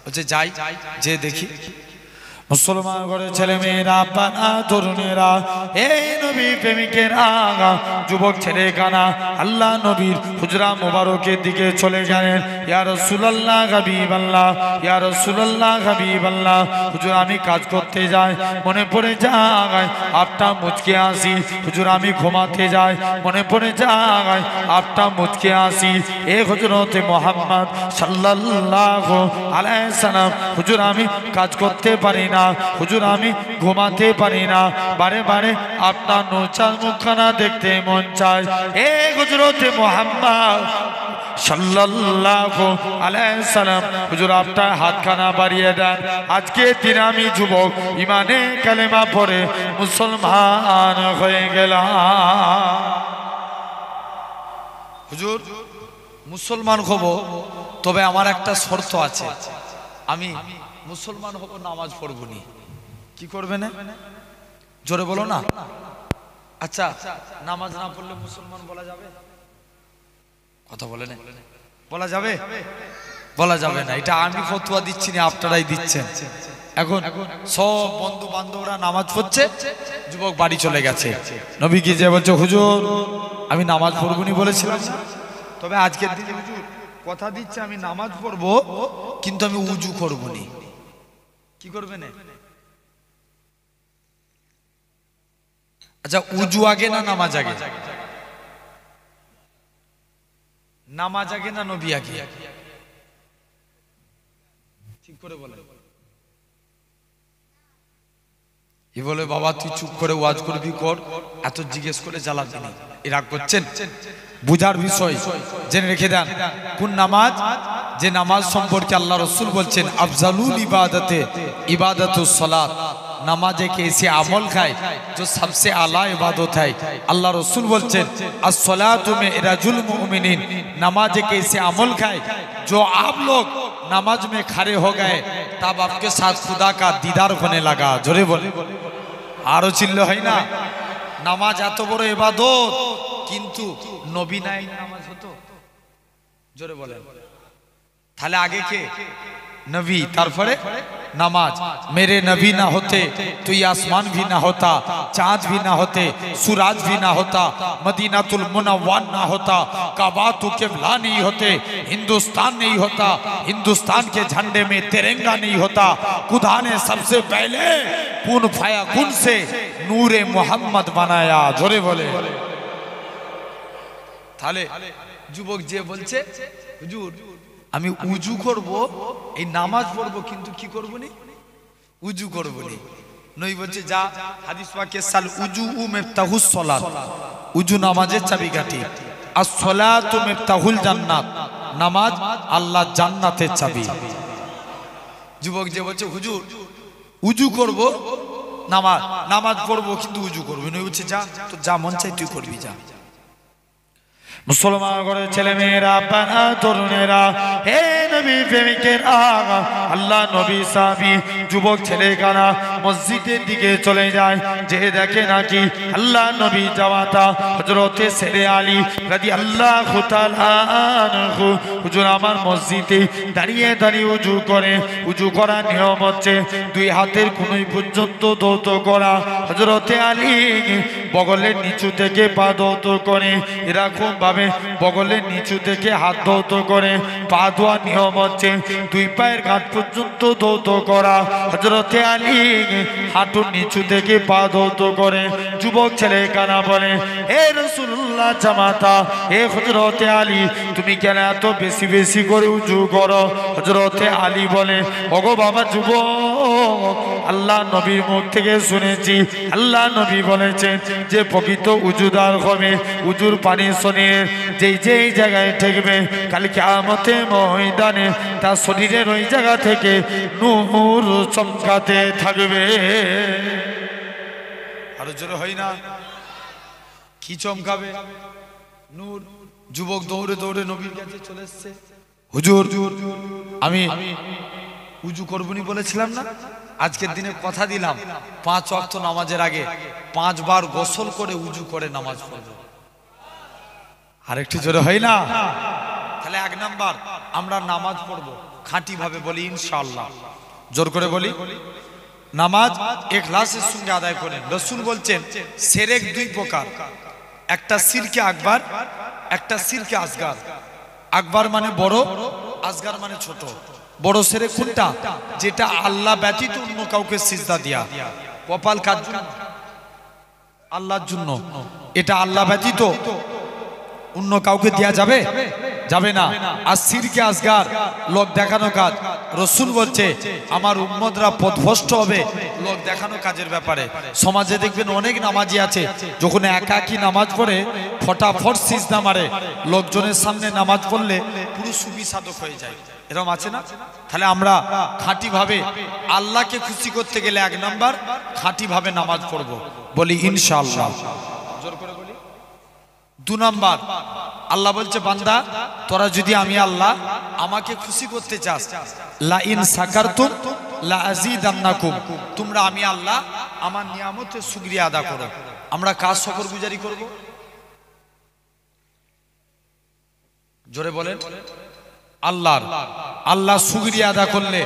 বলছে যাই, যে দেখি মুসলমান ঘরের ছেলে মেয়েরা, পানা তরুণেরা, এই নবী প্রেমিকেরা, যুবক ছেলে কানা আল্লাহ নবীর হুজরা মোবারকের দিকে চলে গেলেন। ইয়া রাসূলুল্লাহ হাবিবাল্লাহ, ইয়া রাসূলুল্লাহ হাবিবাল্লাহ, হুজুর আমি কাজ করতে যাই, মনে পড়ে যায় আপটা মুচকে আসি। হুজুর আমি ঘুমাতে যাই, মনে পড়ে যায় আপটা মুচকে আসি। এ হযরতে মুহাম্মদ সাল্লাল্লাহু আলাইহি সাল্লাম, হুজুর আমি কাজ করতে পারি না, হুজুর আমি ঘুমাতে পারি না, বারে বারে আপনার নোচার মুখখানা দেখতে মন চায়। এ হযরতে মুহাম্মদ সাল্লাল্লাহু আলাইহি সাল্লাম, হুজুর আপনার হাতখানা বাড়িয়ে দেন। আজকে দিন আমি যুবক ইমানে কালেমা পড়ে মুসলমান হয়ে গেলাম। হুজুর মুসলমান হব, তবে আমার একটা শর্ত আছে, আমি মুসলমান হব, নামাজ পড়ব নি। কি করবে না? জোরে বলো না। আচ্ছা, নামাজ না পড়লে মুসলমান বলা যাবে? কথা বলে না, বলা যাবে? বলা যাবে না। এটা আমি ফতোয়া দিচ্ছি না, আপনারাই দিচ্ছেন। এখন সব বন্ধু বান্ধবরা নামাজ পড়ছে, যুবক বাড়ি চলে গেছে। নবী কি যে বলছে, হুজুর আমি নামাজ পড়ব নি বলেছিলাম, তবে আজকের দিনে হুজুর কথা দিচ্ছে আমি নামাজ পড়বো, কিন্তু আমি উজু করব নি। কি করবে না? আচ্ছা, উজু আগে না নামাজ আগে? নামাজ আগে না নবী আগে? ঠিক করে বলে। ই বলে, বাবা তুই চুপ করে ওয়াজ করবি কর, এত জিজ্ঞেস করে জ্বালাবি না। এ রাগ করছেন? বুঝার বিষয় জেনে রেখে দেন। কোন নামাজ? যে নামাজ সম্পর্কে আল্লাহ রসুল বলছেন আফজালুল ইবাদতে ইবাদতুস সালাত, नमाज एक ऐसी अमल है जो सबसे आला इबादत है। अल्लाह रसूल बोलते अस्सलातु मिअराजुल मुमिनीन, नमाज एक ऐसी अमल है जो आप लोग नमाज में खड़े हो गए तब आपके साथ खुदा का दीदार होने लगा। जोरे बोले आरो चिल्लो है ना। नमाज एत बड़ इबादत किन्तु नबी নাই নামাজ হতো। জোরে বলেন। তাহলে আগে কে? नबी, तारपरे नमाज। मेरे नबी ना होते तो ये आसमान भी ना होता, चाँद भी ना होते, सूरज भी ना होता, मदीनातुल मुनव्वर ना होता, काबातु क़िबला नहीं होते, हिंदुस्तान नहीं होता, हिंदुस्तान के झंडे में तिरंगा नहीं होता। खुदा ने सबसे पहले कुन फयाकुन से नूरे मोहम्मद बनाया। जोरे बोले। তাহলে যুবক যে বলছে হুজুর আমি উজু করব, এই নামাজ পড়ব, কিন্তু কি করব নি? উজু করব নি। নবী বলছে যা হাদিস পাকে সাল উজু মিফতাহুস সালাত, উজু নামাজের চাবিকাঠি। আস সালাতু মিফতাহুল জান্নাত, নামাজ আল্লাহ জান্নাতের চাবি। যুবক যে বলছে হুজুর উজু করব, নামাজ পড়ব কিন্তু উজু করব, নবী বলছে যা তো যা মন চাই তুই করবি, যা। मुसलमान घरे छेले मेरा पाना तरुणेरा, हे नबी प्रेमिकेरा, अल्लाह नबी साहबी जुबक छेले काना मस्जिदेर दिके चले जाए। जे देखे नाकि अल्लाह नबी जामाता हजरते सेरे आली रादियाल्लाहु ताआला अन्हु हुजूर आमार मस्जिदे दाঁড়িয়ে দাঁড়িয়ে उजू करे। उजू करार नियम हच्छे दुई हाथेर कोनोई पर्यन्त दौत करा। हजरते आली बगलेर नीचू थेके पा दौत करे, एरकम भावे बगलेर नीचू থেকে হাত ধৌত করে। পা ধোয়ার নিয়ম হচ্ছে দুই পায়ের গাঁট পর্যন্ত ধৌত করা। হযরতে আলী হাঁটুর নিচু থেকে পা ধৌত করে। যুবক ছেলে কানা বলে হে রাসূলুল্লাহ জামাতা, হে হযরতে আলী তুমি কেন এত বেশি বেশি করে উজু করো? হযরতে আলী বলে ওগো বাবা যুবক, আল্লাহ নবীর মুখ থেকে শুনেছি আল্লাহ নবী বলেছেন যে প্রকৃত উজুদার হবে উজুর পানি শোনে যেই যেই জায়গায় ঠেকবে কাল কিয়ামতে ময়দানে তার শরীরের ওই জায়গা থেকে নূর চমকাতে থাকবে। আরো জোরে হয় না? কি চমকাবে? নূর। যুবক দৌড়ে দৌড়ে নবীর কাছে চলে এসেছে, হুজুর আমি উজু করবনি বলেছিলাম না, আজকের দিনে কথা দিলাম 5 ওয়াক্ত নামাজের আগে 5 বার গোসল করে উজু করে নামাজ পড়ব। আরেকটু জোরে হয় না? তাহলে 1 নাম্বার আমরা নামাজ পড়ব, খাঁটি ভাবে বলি ইনশাআল্লাহ, জোর করে বলি। নামাজ ইখলাসের সঙ্গে আদায় করেন। রাসূল বলছেন শিরক দুই প্রকার, একটা শিরকে আকবার, একটা শিরকে আসগার। আকবার মানে বড়, আসগার মানে ছোট। বড় শিরক কোনটা? যেটা আল্লাহ ব্যতীত অন্য কাউকে সিজদা দেয়া। কপাল কার জন্য? আল্লাহর জন্য। এটা আল্লাহ ব্যতীত অন্য কাউকে দেয়া যাবে? যাবে না। আর শিরকে আসগার লোক দেখানো কাজ। রাসূল বলছে আমার উম্মতরা পথভ্রষ্ট হবে লোক দেখানো কাজের ব্যাপারে। সমাজে দেখবেন অনেক নামাজি আছে, যখন একাকী নামাজ পড়ে ফটাফট সিজদা মারে, লোকজনের সামনে নামাজ পড়লে পুরো সুফি সাধক হয়ে যায়। এরকম আছে না? তাহলে আমরা খাঁটি ভাবে আল্লাহকে খুশি করতে গেলে এক নাম্বার খাঁটি ভাবে নামাজ পড়বো, বলি ইনশাআল্লাহ, জোর করে বলি। দু নাম্বার, আল্লাহ বলছে বান্দা তোরা যদি আমি আল্লাহ আমাকে খুশি করতে চাস, লা ইন সাকারতুম লা আযীদান্নাকুম, তোমরা আমি আল্লাহ আমার নিয়ামতের শুকরিয়া আদা করো। আমরা কাজ শুকরগুজারি করব? জোরে বলেন আল্লাহর। আল্লাহ শুকরিয়া আদা করলে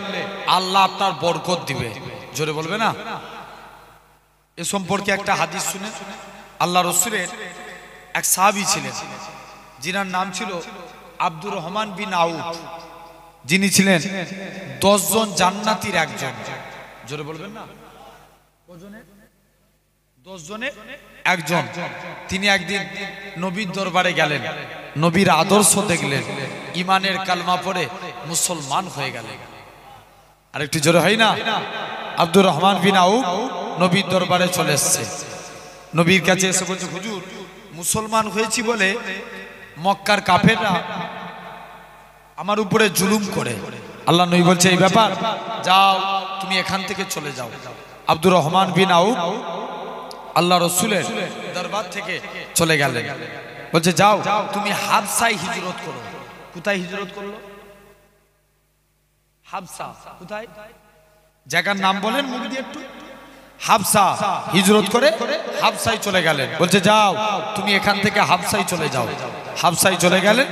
আল্লাহ আপনার বরকত দিবে। জোরে বলবে না? এ সম্পর্কে একটা হাদিস শুনে। আল্লাহ রাসূলের এক সাহাবী ছিলেন, যিনার নাম ছিল আব্দুর রহমান বিন আউফ, যিনি ছিলেন 10 জন জান্নাতীর একজন। জোরে বলবেন না? কজনে? 10 জনের একজন। তিনি একদিন নবীর দরবারে গেলেন, নবীর আদর্শ দেখলেন, ইমানের কালমা পড়ে মুসলমান হয়ে গেলেন। আর একটু জোরে হয় না? আব্দুর রহমান বিন আউফ নবীর দরবারে চলে এসেছে। নবীর কাছে এসে বলছে হুজুর মুসলমান হয়েছি বলে মক্কার কাফেররা আমার উপরে জুলুম করে। আল্লাহ নবী বলছে এই ব্যাপার, যাও তুমি এখান থেকে চলে যাও। আব্দুর রহমান বিন আউফ আল্লাহ রাসূলের দরবার থেকে চলে গেলেন। বলছে যাও তুমি হাবশায় হিজরত করো। কোথায় হিজরত করলো? হাবশা। কোথায়? জায়গার নাম বলেন মুখ দিয়ে একটু। হাবশা। হিজরত করে হাবশায় চলে গেলেন। বলছে যাও তুমি এখান থেকে হাবশায় চলে যাও। হাবশায় চলে গেলেন।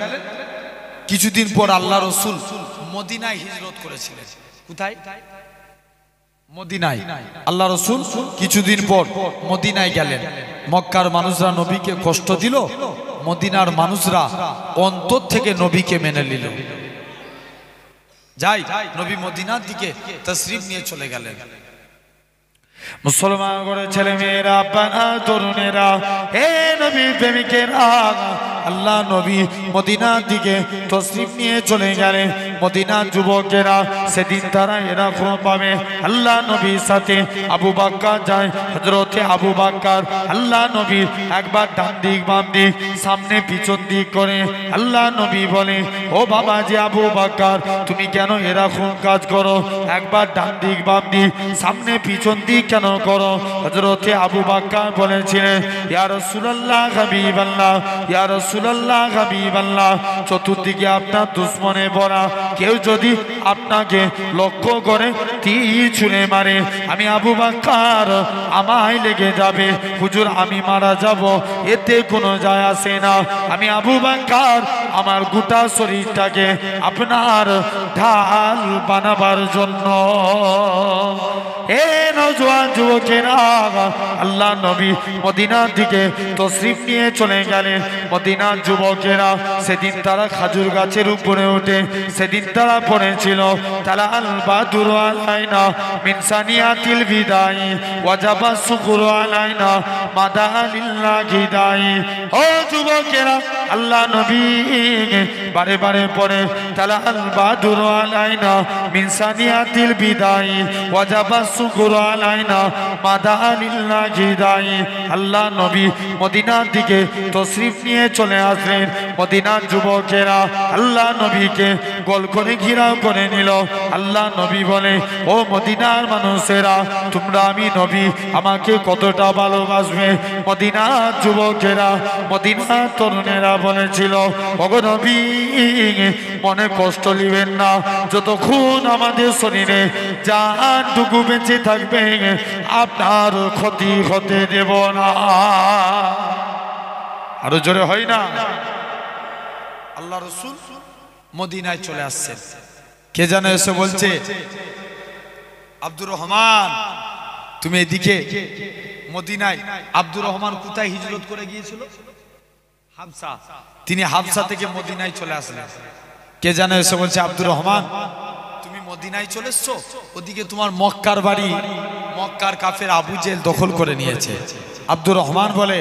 কিছুদিন পর আল্লাহ রাসূল মদিনায় হিজরত করেছিলেন। কোথায়? মদিনায়। আল্লাহ রাসূল কিছুদিন পর মদিনায় গেলেন। মক্কার মানুষরা নবীকে কষ্ট দিল, মদিনার মানুষরা অন্তর থেকে নবীকে মেনে নিল। যাই নবী মদিনার দিকে তাশরীফ নিয়ে চলে গেলেন। মুসলমান করে ছেলে মেয়েরা, বানা তরুণেরা, হে নবী প্রেমিকেরা, আল্লাহ নবী মদিনার দিকে তাশরীফ নিয়ে চলে গেলেন। মদিনার যুবকেরা সেদিন তারা এরকম পাবে, আল্লাহ নবীর সাথে আবু বকর যায়। হযরতে আবু বকর আল্লাহ নবীর একবার ডান দিক বাম দিক সামনে পিছন দিক করে। আল্লাহ নবী বলে ও বাবা যে আবু বকর তুমি কেন এরকম কাজ করো? একবার ডান দিক বাম দিক সামনে পিছন দিক কেন করো? হযরতে আবু বকর বলেছিলেন ইয়া রাসূলুল্লাহ হাবিবাল্লাহ, ইয়া রাসূলুল্লাহ হাবিবাল্লাহ, চতুর্দিকে আপনার দুশমনে ভরা, কেউ যদি আপনাকে লক্ষ্য করে তীর ছুঁড়ে মারে আমি আবু বকর আমায় লেগে যাবে। হুজুর আমি মারা যাব এতে কোনো যায় আসে না। আমি আবু বকর আমার গোটা শরীরটাকে আপনার ঢাল বানাবার জন্য। এ নওজোয়ান যুবকেরা, আল্লাহ নবী মদিনার দিকে তাশরীফ নিয়ে চলে গেলেন। মদিনার যুবকেরা সেদিন তারা খাজুর গাছের উপরে উঠে সেদিন তারা পড়েছিল তালা আল বাদুর আলাইনা মিন সানিয়াতিল বিদাই ওয়াজাবা শুকরু আলাইনা মাদা লিল্লাহি দাই। ও যুবকেরা, আল্লাহ নবী বারে বারে পড়ে তালা আল বাদুর আলাইনা মিন সানিয়াতিল বিদাই ওয়াজাবা শুকরু আলাইনা মাদা লিল্লাহি দাই। আল্লাহ নবী মদিনার দিকে তাশরীফ নিয়ে চলে আসলেন। মদিনার যুবকেরা আল্লাহ নবীকে গোল করে ঘিরাও করে নিল। আল্লাহ নবী বলে ও মদিনার মানুষেরা তোমরা আমি নবী আমাকে কতটা ভালোবাসবে? মদিনার যুবকেরা, মদিনার তরুণেরা বলেছিল ওগো নবী মনে কষ্ট নেবেন না, যতক্ষণ আমাদের শরীরে জানটুকু বেঁচে থাকবে আপনার ক্ষতি হতে দেব না। আরো জোরে হয় না? আল্লাহ রাসূল মদিনায় চলে আসছেন। কে যেন এসে বলছে, আব্দুর রহমান তুমি এদিকে মদিনায়। আব্দুর রহমান কোথায় হিজরত করে গিয়েছিল? হাবসা। তিনি হাবসা থেকে মদিনায় চলে আসলেন। কে যেন এসে বলছে, আব্দুর রহমান তুমি মদিনায় চলে এসছো, ওদিকে তোমার মক্কার বাড়ি, মক্কার কাফের আবু জেহেল দখল করে নিয়েছে। আব্দুর রহমান বলে,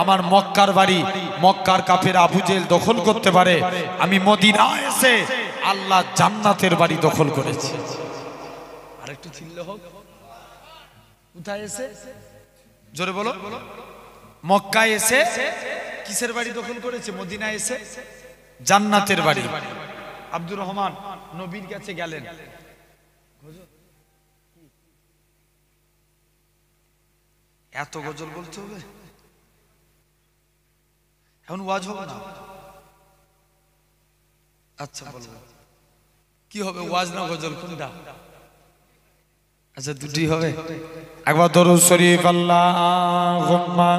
আমার মক্কার বাড়ি মক্কার কাফের আবু জেহেল দখল করতে পারে, আমি মদিনায় এসে আল্লাহ জান্নাতের বাড়ি দখল করেছি। আরেকটু চিল্লে হোক। কোথায় এসে? জোরে বলো। মক্কায় এসে কিসের বাড়ি দখল করেছে? মদিনায় এসে জান্নাতের বাড়ি। আব্দুর রহমান নবীর কাছে গেলেন। এত গজল বলতে হবে? এখন ওয়াজ হবে না? আচ্ছা বলবো। কি হবে, ওয়াজ না গজল কোনটা? আচ্ছা দুটি হবে। একবার দরুদ শরীফ আল্লাহুম্মা।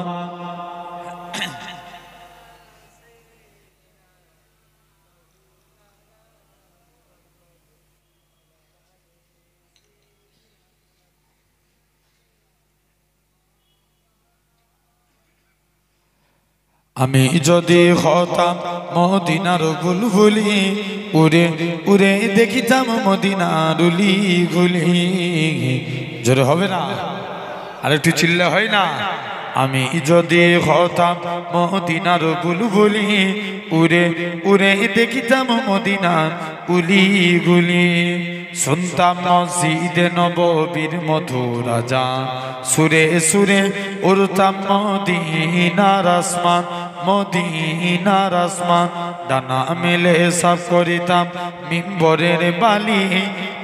আমি যদি হতাম মদিনার বুলবুলি, উড়ে উড়ে দেখিতাম মদিনার উলি গুলি। জোরে হবে না? আর একটু চিল্লা হয় না? আমি যদি হতাম মদিনার বুলবুলি, উড়ে উড়ে দেখিতাম মদিনার উলি গুলি। শুনতাম মসজিদে নববীর মধুর আযান, সুরে সুরে উড়তাম মদিনার আসমান, মদিনার আসমান। ডানা মেলে সাফ করিতাম মিম্বরের বালি,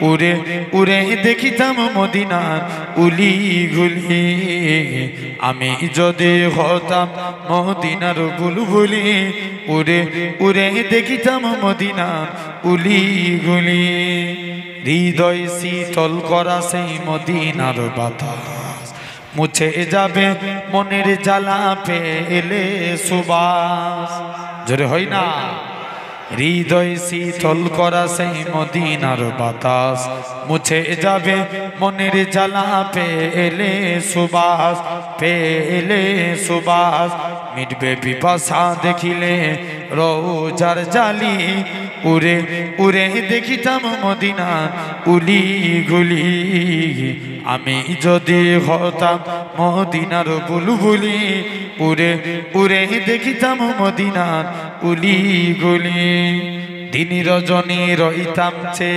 উড়ে উড়ে দেখিতাম মদিনার উলি গুলি। আমি যদি হতাম মদিনার বুলবুলি, উড়ে উড়ে দেখিতাম মদিনার উলি গুলি। হৃদয় শীতল করা সেই মদিনার বাতাস, মুছে যাবে মনের জ্বালা পেলে সুবাস। জোরে হয় না? হৃদয় শীতল করা সেই মদিনার বাতাস, মুছে যাবে মনের জ্বালা পেলে সুবাস, পেলে সুবাস। মিটবে পিপাসা দেখিলে রোজার জালি, উড়ে উড়ে দেখিতাম মদিনার উলি গুলি। আমি যদি হতাম মদিনার বুলবুলি, উড়ে উড়ে দেখিতাম মদিনার উলি গুলি। দিন রজনী রইতাম চে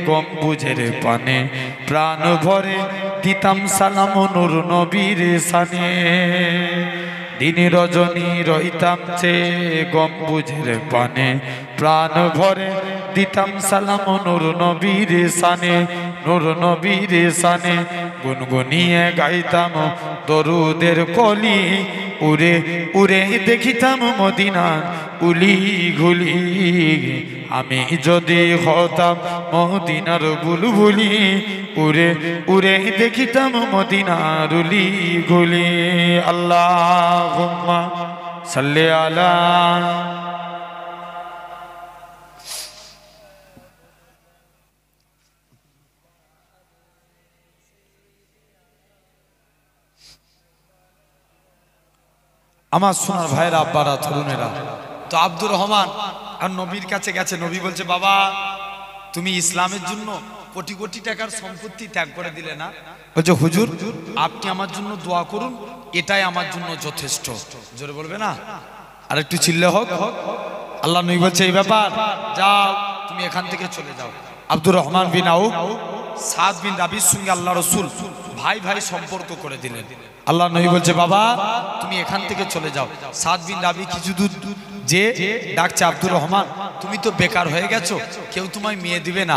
গম্বুজের পানে, প্রাণ ভরে দিতাম সালাম নূর নবীর সানে। দিন রজনী রইতাম চে গম্বুজের পানে, প্রাণ ভরে দিতাম সালাম নূর নবীর সানে, নূর নবীর সানে। গুনগুনিয়ে গাইতাম দরুদের কলি, উড়ে উড়ে দেখিতাম মদিনার উলি গুলি। আমি যদি হতাম মদিনার বুলবুলি, উড়ে উড়ে দেখিতাম মদিনার উলি গুলি। আল্লাহুম্মা সাল্লি আলা। আমার সোনার ভাইরা, আব্বারা, তরুণেরা, তো আব্দুর রহমান আর নবীর কাছে গেছে। নবী বলছে, বাবা তুমি ইসলামের জন্য কোটি কোটি টাকার সম্পত্তি ত্যাগ করে দিলে না? বলছে, হুজুর আপনি আমার জন্য দোয়া করুন, এটাই আমার জন্য যথেষ্ট। জোরে বলবে না? আর একটু চিল্লে হোক। আল্লাহ নবী বলছে, এই ব্যাপার, যাও তুমি এখান থেকে চলে যাও। আব্দুর রহমান বিন আউফ সাদ বিন রাবির সঙ্গে আল্লাহ রসুল ভাই ভাই সম্পর্ক করে দিলেন। আল্লাহ নবী বলছে, বাবা তুমি এখান থেকে চলে যাও। সাদ বিন রাবি কিছু দূর যে ডাকছে, আব্দুর রহমান তুমি তো বেকার হয়ে গেছো, কেউ তোমায় মেয়ে দিবে না,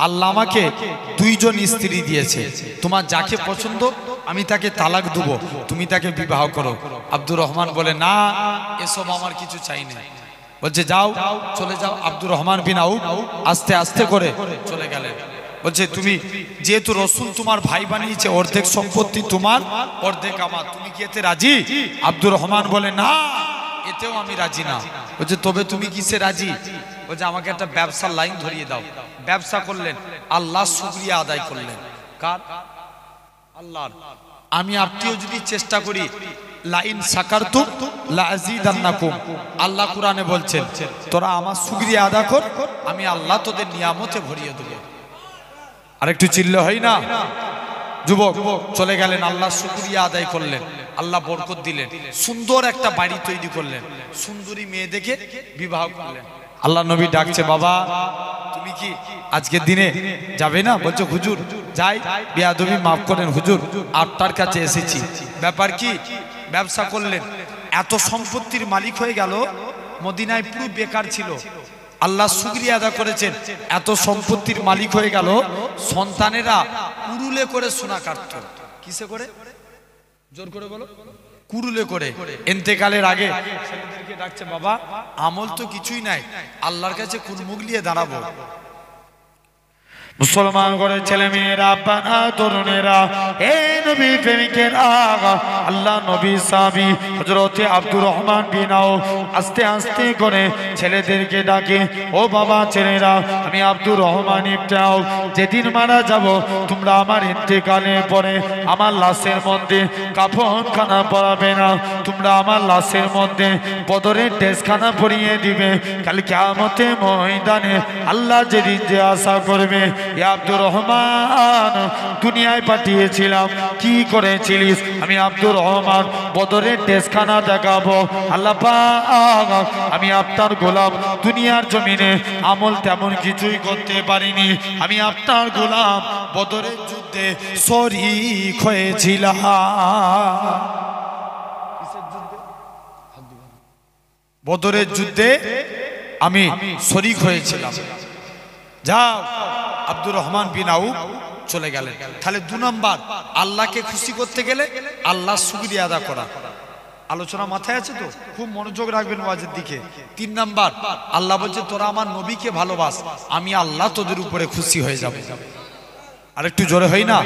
আল্লাহ আমাকে দুইজন স্ত্রী দিয়েছে, তোমার যাকে পছন্দ আমি তাকে তালাক দেবো, তুমি তাকে বিবাহ করো। আব্দুর রহমান বলে, না এসব আমার কিছু চাই না। বলছে, যাও চলে যাও। আব্দুর রহমান বিন আউফ আস্তে আস্তে করে চলে গেলেন। বলছে, তুমি যেহেতু রসুল তোমার ভাই বানিয়েছে, অর্ধেক সম্পত্তি তোমার অর্ধেক আমার, তুমি কি এতে রাজি? আব্দুর রহমান বলে, না এতেও আমি রাজি না। বলছে, তবে তুমি কিসে রাজি? বলছে আমাকে একটা ব্যবসার লাইন ধরিয়ে দাও। ব্যবসা করলেন, আল্লাহ শুকরিয়া আদায় করলেন। কার? আল্লাহর। আমি আপনিও যদি চেষ্টা করি, লাইন শাকারতুম লাযিদান্নাকুম, আল্লাহ কোরআনে বলছেন তোরা আমার শুকরিয়া আদা কর, আমি আল্লাহ তোদের নিয়ামতে ভরিয়ে দেব। আরেকটু চিল্লা হয় না? যুবক চলে গেলেন, আল্লাহ শুকরিয়া আদায় করলেন, আল্লাহ বরকত দিলেন, সুন্দর একটা বাড়ি তৈরি করলেন, সুন্দরী মেয়ে দেখে বিবাহ করলেন। আল্লাহ নবী ডাকছে, বাবা তুমি কি আজকের দিনে যাবে না? বলছে হুজুর যাই, বেয়াদবি মাফ করেন হুজুর, আপনার কাছে এসেছি। ব্যাপার কি? ব্যবসা করলেন, এত সম্পত্তির মালিক হয়ে গেল, মদিনায় পুরো বেকার ছিল, আল্লাহ শুকরিয়া আদা করেছেন, এত সম্পত্তির মালিক হয়ে গেল, সন্তানেরা কুড়ুলে করে সোনা কাটত। কিসে করে? জোর করে বলো। কুড়ুলে করে। ইন্তেকালের আগে ছেলেদেরকে ডাকছে, বাবা আমল তো কিছুই নাই, আল্লাহর কাছে কোন মুখ নিয়ে দাঁড়াবো? মুসলমান করে ছেলে মেয়েরা, বানা তরুণেরা, এ নবী প্রেমিকেরা, আল্লাহ নবী সাহাবী হযরতে আব্দুর রহমান বিন আউফ আস্তে আস্তে করে ছেলেদেরকে ডাকে, ও বাবা ছেলেরা, আমি আব্দুর রহমান ইবনে আউফ যেদিন মারা যাব, তোমরা আমার ইন্তেকালের পরে আমার লাশের মধ্যে কাফনখানা পরাবে না, তোমরা আমার লাশের মধ্যে বদরের ড্রেসখানা পরিয়ে দিবে। কাল কিয়ামতের ময়দানে আল্লাহ যেদিন যে আশা করবে, আব্দুর রহমান দুনিয়ায় পাঠিয়েছিলাম, কি করেছিলিস? আমি আব্দুর রহমান বদরের ড্রেসখানা দেখাবো। আল্লাহ পাক, আমি আপনার গোলাম, দুনিয়ার জমিনে আমল তেমন কিছুই করতে পারিনি, আমি আপনার গোলাম বদরের যুদ্ধে শরীক হয়েছিলাম। বদরের যুদ্ধে আমি শরীক হয়েছিলাম। যাও, আব্দুর রহমান বিন আউফ চলে গেলেন। তাহলে 2 নাম্বার, আল্লাহকে খুশি করতে গেলে আল্লাহ শুকরিয়া আদা করা। আলোচনা মাথায় আছে তো? খুব মনোযোগ রাখবেন ওয়াজের দিকে। 3 নাম্বার, আল্লাহ বলছে তোরা আমার নবীকে ভালোবাস, আমি আল্লাহ তোদের উপরে খুশি হয়ে যাব। আর একটু জোরে হয় না?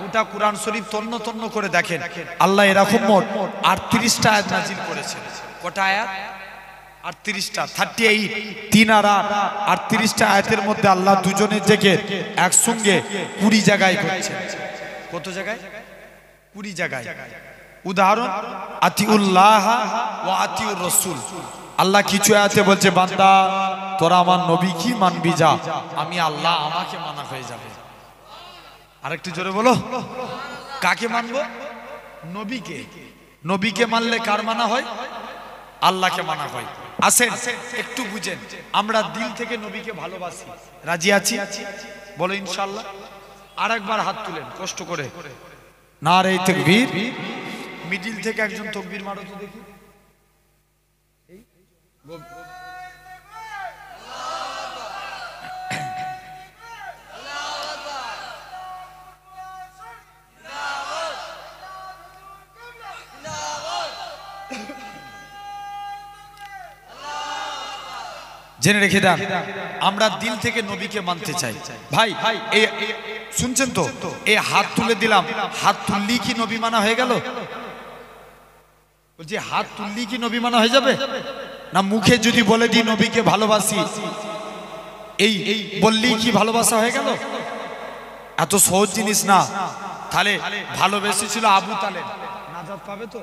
গোটা কুরআন শরীফ তন্ন তন্ন করে দেখেন, আল্লাহ এরকম মোট 38টা আয়াত নাজিল করেছেন। কটা আয়াত? 38টা, 38। 3 আর 8, 38টা আয়াতের মধ্যে আল্লাহ দুজনের জিকির একসঙ্গে 20 জায়গায় করছেন। কত জায়গায়? 20 জায়গায়। উদাহরণ, আতিউল্লাহ ওয়া আতিউর রাসূল। আল্লাহ কিছু আয়াতে বলছে, বান্দা তোরা আমার নবী কি মানবি যা, আমি আল্লাহ আমাকে মানা হয়ে যাবে। আরেকটু জোরে বলো, কাকে মানবো? নবীকে। নবীকে মানলে কার মানা হয়? আল্লাহকে মানা হয়। আসেন একটু বুঝেন, আমরা দিল থেকে নবীকে ভালোবাসি, রাজি আছি? বলো ইনশাআল্লাহ। আরেকবার হাত তুলেন কষ্ট করে। নারে তাকবীর। মিডিল থেকে একজন তাকবীর মারো তো দেখি। জেনে রেখে দেন, আমরা দিল থেকে নবীকে মানতে চাই। ভাই এই শুনছেন তো? এই হাত তুলে দিলাম, হাত তুললেই কি নবী মানা হয়ে গেল? বলছি হাত তুললেই কি নবী মানা হয়ে যাবে? না মুখে যদি বলে দিই নবীকে ভালোবাসি, এই বললেই কি ভালোবাসা হয়ে গেল? এত সহজ জিনিস না। তাহলে ভালোবেসেছিল আবু তালেব, নাজাত পাবে তো?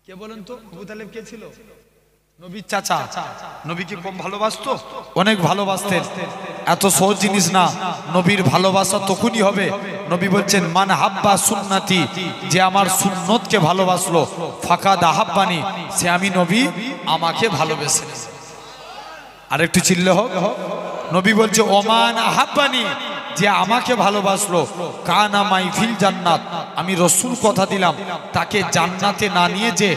কে বলেন তো, আবু তালেব কে ছিল? নবীর চাচা। নবীকে কম ভালোবাসতো? অনেক ভালোবাসতেন। এত সহজ জিনিস না। নবীর ভালোবাসা তখনই হবে, নবী বলছেন মান হাব্বা সুন্নতি, যে আমার সুন্নতকে ভালোবাসলো, ফাকাদ আহাব্বানি, সে আমি নবী আমাকে ভালোবেসে। আর একটু চিল্লে হোক। নবী বলছে ওমান আহাব্বানি, যে আমাকে ভালোবাসলো, কানা মাইফিল জান্নাত, আমি রসুল কথা দিলাম তাকে জান্নাতে না নিয়ে যে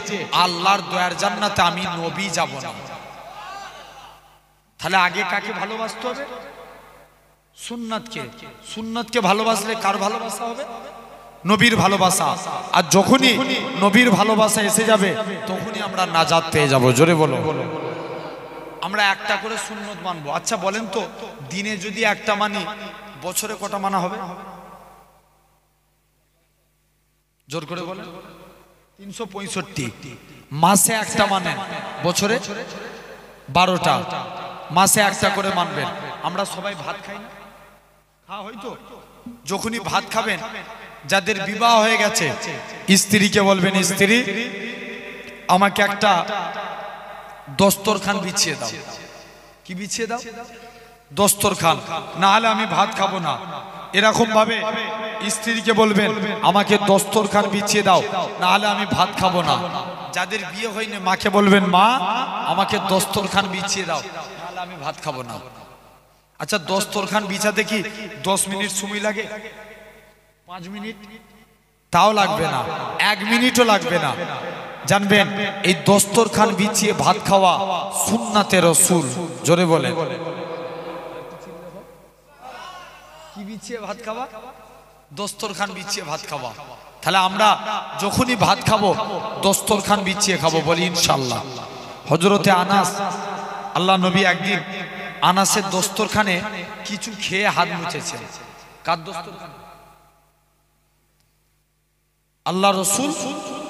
আল্লাহর দয়ার জান্নাতে আমি নবী যাব না। তাহলে আগে কাকে ভালোবাসতে হবে? সুন্নাতকে। সুন্নাতকে ভালোবাসলে কার ভালোবাসা হবে? নবীর ভালোবাসা। আর যখনই নবীর ভালোবাসা এসে যাবে তখনই আমরা নাজাত পেয়ে যাব। জোরে বলো। আমরা একটা করে সুন্নত মানবো। আচ্ছা বলেন তো, দিনে যদি একটা মানি, বছরে কটা মানা হবে? জোর করে বলেন। 365। মাসে একটা মানেন, বছরে 12টা। মাসে একটা করে মানবেন। আমরা সবাই ভাত খাই না, খাওয়া হয়তো, যখনই ভাত খাবেন যাদের বিবাহ হয়ে গেছে স্ত্রীকে বলবেন, স্ত্রী আমাকে একটা দস্তরখান বিছিয়ে দাও। কি বিছিয়ে দাও? দস্তরখান, না হলে আমি ভাত খাবো না। এরকম ভাবে স্ত্রীকে বলবেন আমাকে দস্তরখান বিছিয়ে দাও, না হলে আমি ভাত খাবো না। যাদের বিয়ে হয়নি মাকে বলবেন, মা আমাকে দস্তরখান বিছিয়ে দাও, নাহলে আমি ভাত খাবো না। আচ্ছা, দস্তরখান বিছাতে কি 10 মিনিট সময় লাগে? 5 মিনিট? তাও লাগবে না, 1 মিনিটও লাগবে না। জানবেন এই দস্তরখান বিছিয়ে ভাত খাওয়া সুন্নাতে রাসূল। জোরে বলেন, কি বিছিয়ে ভাত খাওয়া? দস্তরখান বিছিয়ে ভাত খাওয়া। তাহলে আমরা যখনই ভাত খাবো দস্তরখান বিছিয়ে খাবো, বলি ইনশাআল্লাহ। হযরতে আনাস, আল্লাহ নবী একদিন আনাসের দস্তরখানে কিছু খেয়ে হাত মুছেছেন। কার দস্তরখানে? আল্লাহ রসুল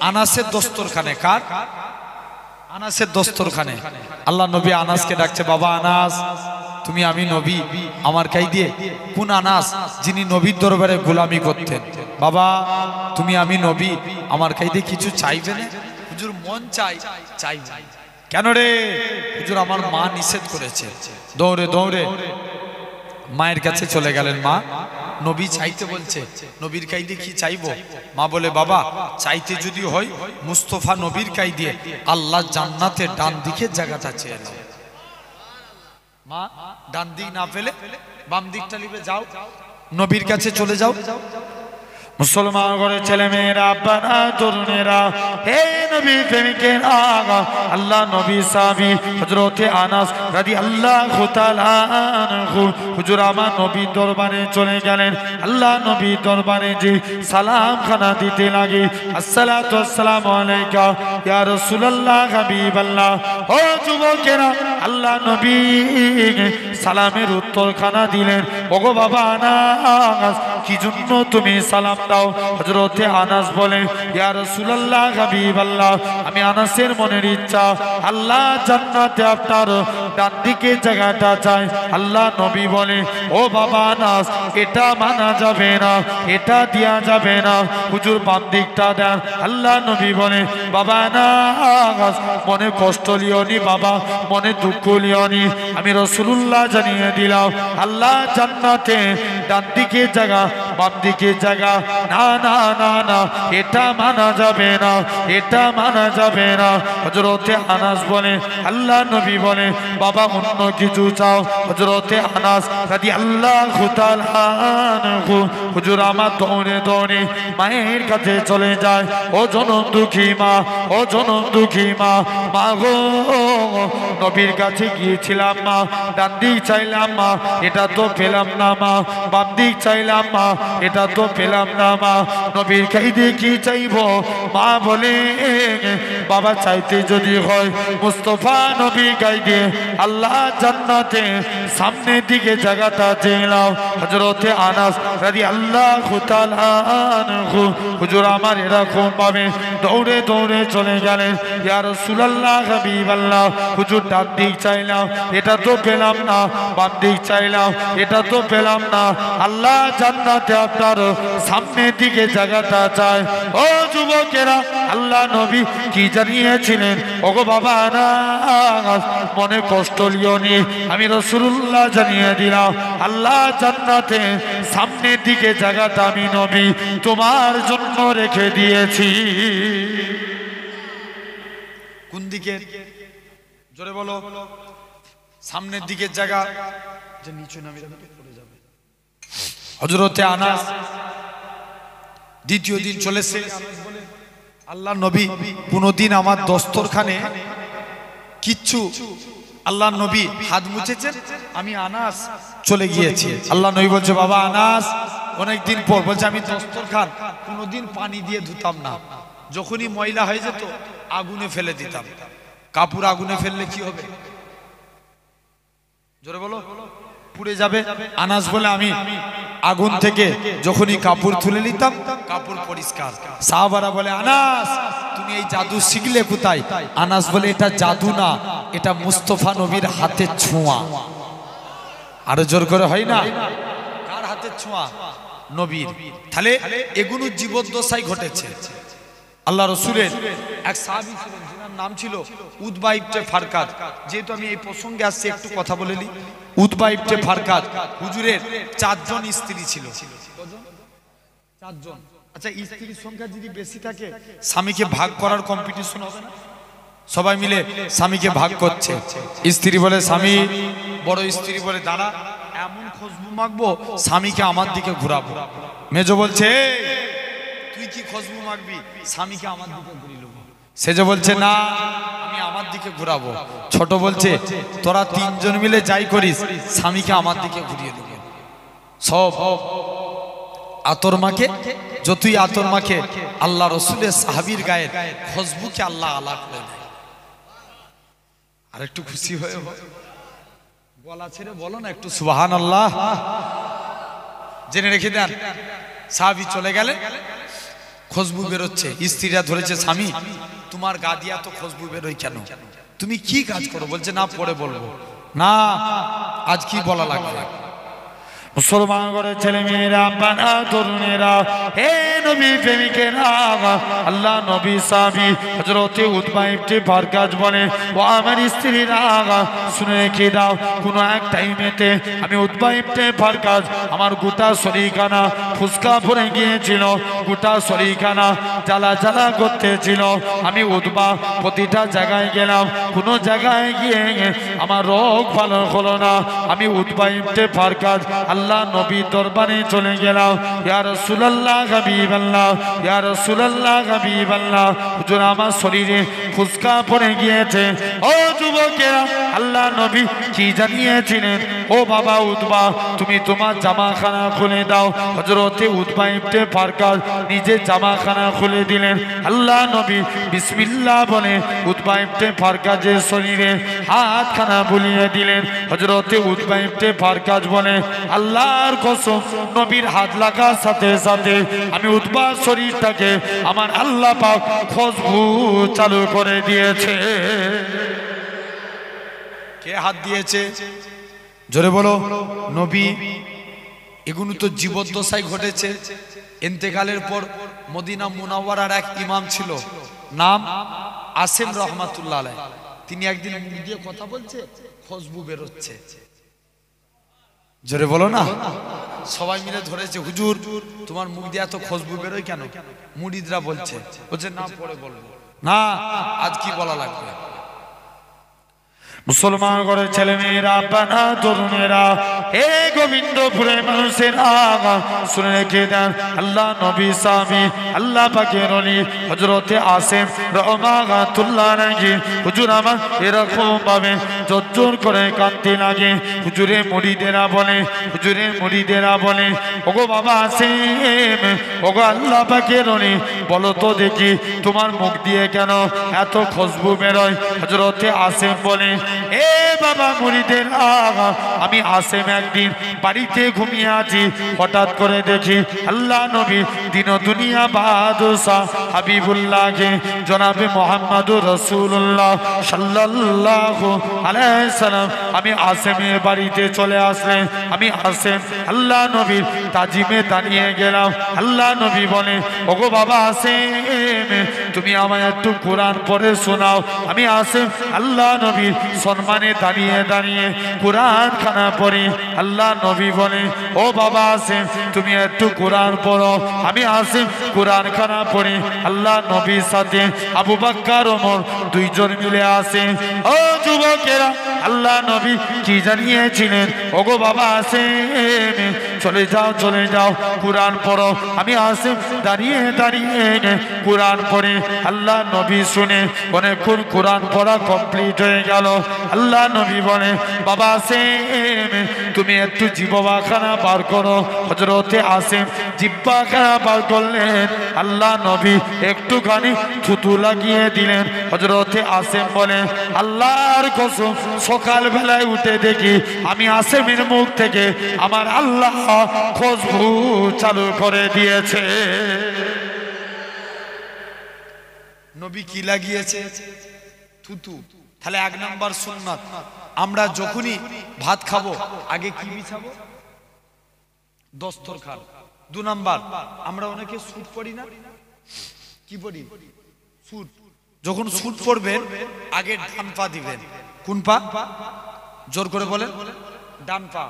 আনাসের দস্তরখানে। কার? আনাসের দস্তরখানে। আল্লাহ নবী আনাসকে ডাকছে, বাবা আনাস, তুমি আমি নবী আমার কাই দিয়ে। কোন আনাস? যিনি নবীর দরবারে গোলামি করতেন। বাবা তুমি আমি নবী আমার কাই দিয়ে কিছু চাইবে না? হুজুর মন চাই। চাই কেন রে? হুজুর আমার মা নিষেধ করেছে। দৌড়ে দৌড়ে মায়ের কাছে চলে গেলেন। মা, নবী চাইতে বলছে, নবীর কাই দিয়ে কি চাইবো? মা বলে, বাবা চাইতে যদি হয় মুস্তফা নবীর কাই দিয়ে আল্লাহ জান্নাতের ডান দিকের জায়গাটা চেয়ে নাও। মা ডান দিক না পেলে বাম দিকটা নিবে, যাও নবীর কাছে চলে যাও। মুসলমান ঘরে ছেলে মেয়েরা, আব্বারা, তরুণেরা, হে নবী প্রেমিকের আগা, আল্লাহ নবী সাহাবী হযরতে আনাস রাদিয়াল্লাহু তাআলা আনহু হুজুর আমার নবীর দরবারে চলে গেলেন। আল্লাহ নবীর দরবারে যে সালাম খানা দিতে লাগে, আসসালাতু ওয়াসসালামু আলাইকা ইয়া রাসূলুল্লাহ হাবিবাল্লাহ। ও যুবকেরা, আল্লাহ নবী সালামের উত্তর খানা দিলেন। ওগো বাবা আনাস, কি জন্য তুমি সালাম দাও? হযরতে আনাস বলে, ইয়া রাসূলুল্লাহ হাবিবাল্লাহ, আমি আনাসের মনের ইচ্ছা আল্লাহ জান্নাতে আপনার ডান দিকে জায়গাটা চাই। আল্লাহ নবী বলে, ও বাবা আনাস, এটা মানা যাবে না, এটা দেয়া যাবে না, হুজুর বাম দিকটা দেন। আল্লাহ নবী বলে, বাবা আনাস মনে কষ্ট লিওনি, বাবা মনে দুঃখ লিওনি, আমি রাসূলুল্লাহ জানিয়ে দিলাম আল্লাহ জান্নাতে ডান দিকে জায়গা বাম দিকে জায়গা। না না না না, এটা মানা যাবে না, এটা মানা যাবে না। হযরতে আনাস বলে, আল্লাহ নবী বলে, বাবা অন্য কিছু চাও। হযরতে আনাস রাদিয়াল্লাহু তাআলা আনহু হুজুর আমার দৌড়ে দৌড়ে মায়ের কাছে চলে যায়। ও জনম দুঃখী মা, ও জনম দুঃখী মা, মা গো নবীর কাছে গিয়েছিলাম মা, ডান দিক চাইলাম মা, এটা তো পেলাম না মা, বাম দিক চাইলাম মা, এটা তো পেলাম না মা, নবীর কাছে কি চাইবো? মা বলে, বাবা চাইতে যদি হয় মুস্তফা নবীর কাছে আল্লাহ জান্নাতে সামনের দিকে জায়গাটা চেয়ে নাও। হযরতে আনাস রাদিয়াল্লাহু তাআলা আনহু হুজুর আমার এরকম ভাবে দৌড়ে দৌড়ে চলে গেলেন। ইয়া রাসূলুল্লাহ হাবিবাল্লাহ, হুজুর ডান দিক চাইলাম, এটা তো পেলাম না, বাম দিক চাইলাম, এটা তো পেলাম না, আল্লাহ জান্নাতে আপনার সামনের দিকে জায়গাটা চায়। ও যুবকেরা, আল্লাহ নবী কি জানিয়েছিলেন? ওগো বাবা আনাস, মনে কষ্ট লিওনি, আমি রাসূলুল্লাহ জানিয়ে দিলাম আল্লাহ জান্নাতে সামনের দিকে জায়গাটা আমি নবী তোমার জন্য রেখে দিয়েছি। কোন দিকে? জোরে বলো। সামনের দিকের জায়গা, যে নিচে নামে পড়ে যাবে। হযরতে আনাস দ্বিতীয় দিন চলেছে। আল্লাহ নবী কোনদিন আমার দস্তরখানে কিচ্ছু, আল্লাহ নবী হাত মুছেছেন, আমি আনাস চলে গিয়েছি। আল্লাহ নবী বলছে, বাবা আনাস অনেকদিন পর, বলছে আমি দস্তরখান কোনদিন পানি দিয়ে ধুতাম না, যখনই ময়লা হয়ে যেত আগুনে ফেলে দিতাম। কাপড় আগুনে ফেললে কি হবে? জোরে বলো, পুড়ে যাবে। আনাস বলে, আমি আগুন থেকে যখনই কাপড় তুলে নিতাম কাপড় পরিষ্কার। সাহাবারা বলে, আনাস তুমি এই জাদু শিখলে কোথায়? আনাস বলে, এটা জাদু না, এটা মুস্তফা নবীর হাতের ছোঁয়া। আরো জোর করে হয় না? কার হাতের ছোঁয়া? নবীর। তাহলে এগুলো জীবদ্দশায় ঘটেছে। আল্লাহ রসুলের এক সাহাবী ছিলেন, যার নাম ছিল উতবা ইবনে ফারকাদ। যেহেতু আমি এই প্রসঙ্গে আসছি, একটু কথা বলে নিই। উতবা ইবনে ফারকাদ হুজুরের 4 জন স্ত্রী ছিল। কজন? 4 জন। আচ্ছা, স্ত্রীর সংখ্যা যদি বেশি থাকে স্বামীকে ভাগ করার কম্পিটিশন হবে না? সবাই মিলে স্বামীকে ভাগ করছে। স্ত্রী বলে স্বামী, বড় স্ত্রী বলে দাঁড়া, এমন খুশবু মাখবো স্বামীকে আমার দিকে ঘুরাবো। মেজো বলছে তুই কি খুশবু মাখবি? স্বামীকে আমার দিকে ঘুরিয়ে নেবো। সেজো বলছে না, আমি আমার দিকে ঘুরাবো। ছোট বলছে তোরা 3 জন মিলে যাই করিস, স্বামীকে আমার দিকে ঘুরিয়ে দেবো। সব আতর মাখে, যতই আতর মাখে আল্লাহ রসুলের সাহাবীর গায়ের খুশবুকে আল্লাহ আলা করে দেয়। আর একটু খুশি হয়ে গলা ছেড়ে বলো না একটু সুবহানাল্লাহ। জেনে রেখে দেন, সাহাবী চলে গেলে খুশবু বেরোচ্ছে। স্ত্রীরা ধরেছে স্বামী তোমার গা দিয়া তো খুশবু বেরোয় কেন? তুমি কি কাজ করো? বলছে না, পরে বলবো। না, আজ কি বলা লাগবে? মুসলমান করে ছেলে মেয়েরা, বানা তরুণেরা, হে নবী প্রেমিকেরা, আল্লাহ নবী সাহাবী হযরতে উতবা ইবনে ফারকাদ বলে, ও আমার স্ত্রীরা শুনে রেখে দাও, কোনো এক টাইমেতে আমি উতবা ইবনে ফারকাদ, আমার গোটা শরীরখানা ফুসকা ভরে গিয়েছিল, গোটা শরীরখানা জ্বালা জ্বালা করতেছিল। আমি উতবা প্রতিটা জায়গায় গেলাম, কোনো জায়গায় গিয়ে আমার রোগ ভালো হলো না। আমি উতবা ইবনে ফারকাদ আল্লাহ নবীর দরবারে চলে গেলাম। ইয়া রাসূলুল্লাহ হাবিবাল্লাহ, ইয়া রাসূলুল্লাহ হাবিবাল্লাহ, হুজুর আমার শরীরে ফুসকা পড়ে গিয়েছে। ও যুবকেরা, আল্লাহ নবী কি জানিয়েছিলেন? ও বাবা উতবা, তুমি তোমার জামাখানা খুলে দাও। হযরতে উতবা ইবনে ফারকাদ নিজে জামাখানা খুলে দিলেন। আল্লাহ নবী বিসমিল্লাহ বলে উতবা ইবনে ফারকাদের শরীরে হাতখানা বুলিয়ে দিলেন। হযরতে উতবা ইবনে ফারকাদ বলে, আল্লাহর কসম, নবীর হাত লাগার সাথে সাথে আমি উতবার শরীরটাকে আমার আল্লাহ পাক খুশবু চালু করে দিয়েছে। কে হাত দিয়েছে? জোরে বলো। নবী। এগুলো তো জীবদ্দশায় ঘটেছে। ইন্তেকালের পর মদিনা মুনাওয়ারার এক ইমাম ছিল, নাম আসেম রহমাতুল্লাহ আলাইহি। তিনি একদিন মুখ দিয়ে কথা বলছে, খুশবু বেরোচ্ছে। জোরে বলো না। সবাই মিলে ধরেছে, হুজুর তোমার মুখ দিয়ে এত খুশবু বেরোয় কেন? মুরিদরা বলছে না, পরে বলবো। না, আজ কি বলা লাগবে? মুসলমান করে ছেলে মেয়েরা, বানা তরুণেরা, হে গোবিন্দপুরের মানুষেরা শুনে রেখে দেন, আল্লাহ নবী সাহাবী আল্লাহ পাকের ওলি হযরতে আসেম রহমাতুল্লাহ আলাইহি হুজুর আমার এরকম ভাবে জোর করে কাঁদতে লাগে। হুজুরের মুরিদেরা বলে, হুজুরের মুরিদেরা বলে, ওগো বাবা আসেম, ওগো আল্লাহ পাকের ওলি, বলো তো দেখি তোমার মুখ দিয়ে কেন এত খুশবু বেরোয়? হযরতে আসেম বলে, এ বাবা মুরিদের আমি আসেম একদিন বাড়িতে ঘুমিয়ে আছি, হঠাৎ করে দেখি আল্লাহ নবী দিন দুনিয়া বাদশাহ হাবিবুল্লাহকে জনাবে মুহাম্মদুর রাসূলুল্লাহ সাল্লাল্লাহু আলাইহি সাল্লাম আমি আসেমের বাড়িতে চলে আসলেন। আমি আসেম আল্লাহ নবীর তাজিমে দাঁড়িয়ে গেলাম। আল্লাহ নবী বলে, ওগো বাবা আসেম, তুমি আমায় একটু কোরআন পড়ে শোনাও। আমি আসেম আল্লাহ নবীর সম্মানে দাঁড়িয়ে দাঁড়িয়ে কোরআন খানা পড়ি। আল্লাহ নবী বলে, ও বাবা আসেম, তুমি একটু কোরআন পড়ো। আমি আসেম কোরআন খানা পড়ি। আল্লাহ নবীর সাথে আবু বকর ওমর দুইজন মিলে আসে। ও যুবকেরা, আল্লাহ নবী কি জানিয়েছিলেন? ওগো বাবা আসেম, চলে যাও চলে যাও, কোরআন পড়ো। আমি আসেম দাঁড়িয়ে দাঁড়িয়ে কোরআন পড়ে। আল্লাহ নবী শুনে অনেকক্ষণ কোরআন পড়া কমপ্লিট হয়ে গেল। আল্লাহ নবী বলে, বাবা আসেম, তুমি একটু জিহ্বাখানা বার করো। হযরতে আসেম জিহ্বাখানা বার করলেন। আল্লাহ নবী একটুখানি থুতু লাগিয়ে দিলেন। হযরতে আসেম বলে, আল্লাহর কসম, সকাল বেলায় উঠে দেখি আমি আসেমের মুখ থেকে আমার আল্লাহ খুশবু চালু করে দিয়েছে। নবী কি লাগিয়েছে? থুতু। তাহলে 1 নাম্বার সুন্নাত, আমরা যখনই ভাত খাবো আগে কি বিছাবো? দস্তরখান। 2 নাম্বার, আমরা অনেকে স্যুট পরি না, কি পরি? স্যুট। যখন স্যুট পরবেন আগে ডান পা দিবেন। কোন পা? জোর করে বলেন। ডান পা।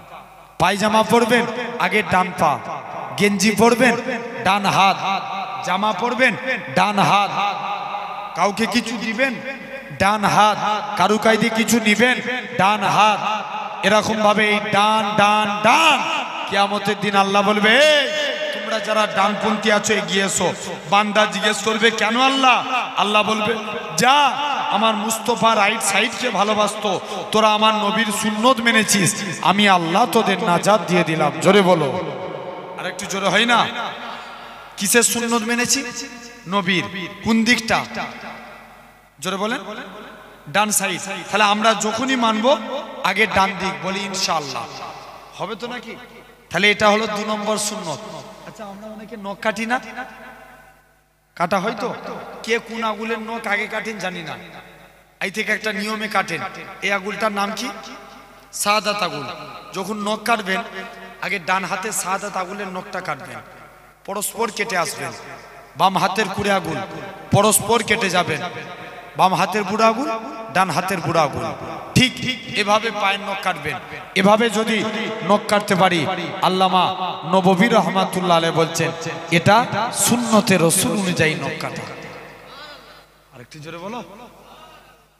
পায়জামা পরবেন আগে ডান পা, গেঞ্জি পরবেন ডান হাত, জামা পরবেন ডান হাত, কাউকে কিছু দিবেন ডান হাত, কারু কায়দে কিছু নিবেন ডান হাত। এরকম ভাবে এই ডান ডান ডান, কিয়ামতের দিন আল্লাহ বলবে তোমরা যারা ডানপন্থী আছো এগিয়ে এসো। বান্দা জিজ্ঞেস করবে কেন আল্লাহ? আল্লাহ বলবে যা, আমার মুস্তফা রাইট সাইডকে ভালোবাসতো, তোরা আমার নবীর সুন্নত মেনেছিস, আমি আল্লাহ তোদের নাজাত দিয়ে দিলাম। জোরে বলো, আর একটু জোরে হয় না? কিসের সুন্নত মেনেছি? নবীর। কোন দিকটা? জোরে বলেন। ডান সাইড। তাহলে আমরা যখনই মানবো আগে ডান দিক বলি ইনশাআল্লাহ, হবে তো নাকি? তাহলে এটা হলো 2 নম্বর সুন্নত। আচ্ছা, আমরা অনেকে নখ কাটি না, কাটা হয়তো? কে কোন আগুলের নখ আগে কাটেন জানি না, এই থেকে একটা নিয়মে কাটেন। এই আগুলটার নাম কি? শাহাদাত আগুল। যখন নখ কাটবেন আগে ডান হাতে শাহাদাত আগুলের নখটা কাটবেন, পরস্পর কেটে আসবেন। বাম হাতের কুড়ে আগুল পরস্পর কেটে যাবেন, বাম হাতের বুড়া আগুল ডান হাতের বুড়া আগুল, ঠিক এভাবে পায়ের নখ কাটবেন। এভাবে যদি নখ কাটতে পারি, আল্লামা নববী রহমাতুল্লাহ আলাইহি বলছেন এটা সুন্নতে রাসূল অনুযায়ী নখ কাটা। আরেকটু জোরে বলো।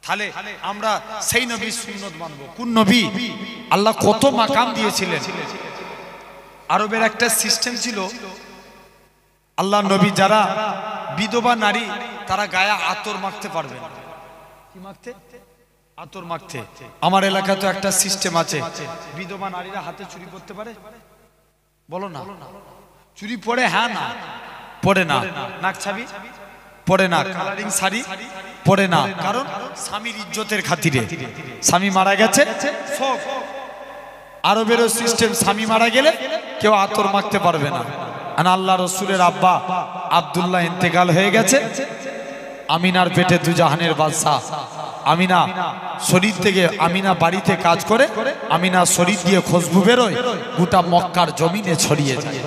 তাহলে আমরা সেই নবীর সুন্নত মানবো। কোন নবী? আল্লাহ কত মাকাম দিয়েছিলেন। আরবের একটা সিস্টেম ছিল, আল্লাহ নবী যারা বিধবা নারী তারা গায়ে আতর মাখতে পারবেন। কি মাখতে? আতর মাখতে। আমার এলাকায় তো একটা সিস্টেম আছে, বিধবা নারীরা হাতে চুরি করতে পারে? বলো না। চুরি পরে? হ্যাঁ না পরে না। নাক ছাবি পরে না। কালারিং শাড়ি পরে না, কারণ স্বামীর ইজ্জতের খাতিরে। স্বামী মারা গেছে সব। আরবেরও সিস্টেম, স্বামী মারা গেলে কেউ আতর মাখতে পারবে না। আর আল্লাহ রসুলের আব্বা আব্দুল্লাহ ইন্তেকাল হয়ে গেছে, আমিনার পেটে দুজাহানের বাদশা। আমিনা শরীর থেকে, আমিনা বাড়িতে কাজ করে, আমিনা শরীর দিয়ে খুশবু বেরোয়, গোটা মক্কার জমিনে ছড়িয়ে যায়।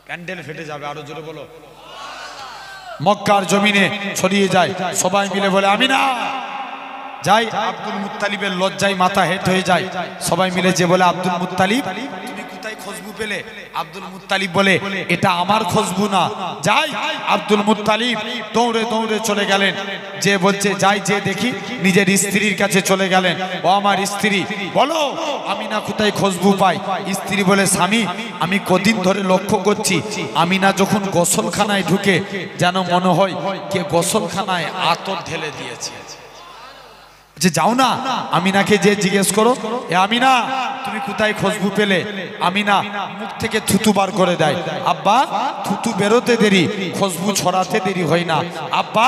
ক্যান্ডেল ফেটে যাবে, আরো জোরে বলো। মক্কার জমিনে ছড়িয়ে যায়, সবাই মিলে বলে আমিনা। যাই আব্দুল মুত্তালিবের লজ্জায় মাথা হেট হয়ে যায়। সবাই মিলে যে বলে আব্দুল মুত্তালিব তুমি কোথায় খুশবু পেলে? আব্দুল মুত্তালিব বলে এটা আমার খুশবু না। যাই আব্দুল মুত্তালিব দৌড়ে দৌড়ে চলে গেলেন, যে বলছে যাই যে দেখি, নিজের স্ত্রীর কাছে চলে গেলেন। ও আমার স্ত্রী, বলো আমিনা কোথায় খুশবু পাই? স্ত্রী বলে স্বামী, আমি কদিন ধরে লক্ষ্য করছি আমিনা যখন গোসলখানায় ঢুকে যেন মনে হয় কে গোসলখানায় আতর ঢেলে দিয়েছে। যে যাও না আমিনাকে যে জিজ্ঞেস করো, এ আমিনা তুমি কোথায় খুশবু পেলে? আমিনা মুখ থেকে থুতু বার করে দেয়। আব্বা থুতু বেরোতে দেরি, খুশবু ছড়াতে দেরি হয় না। আব্বা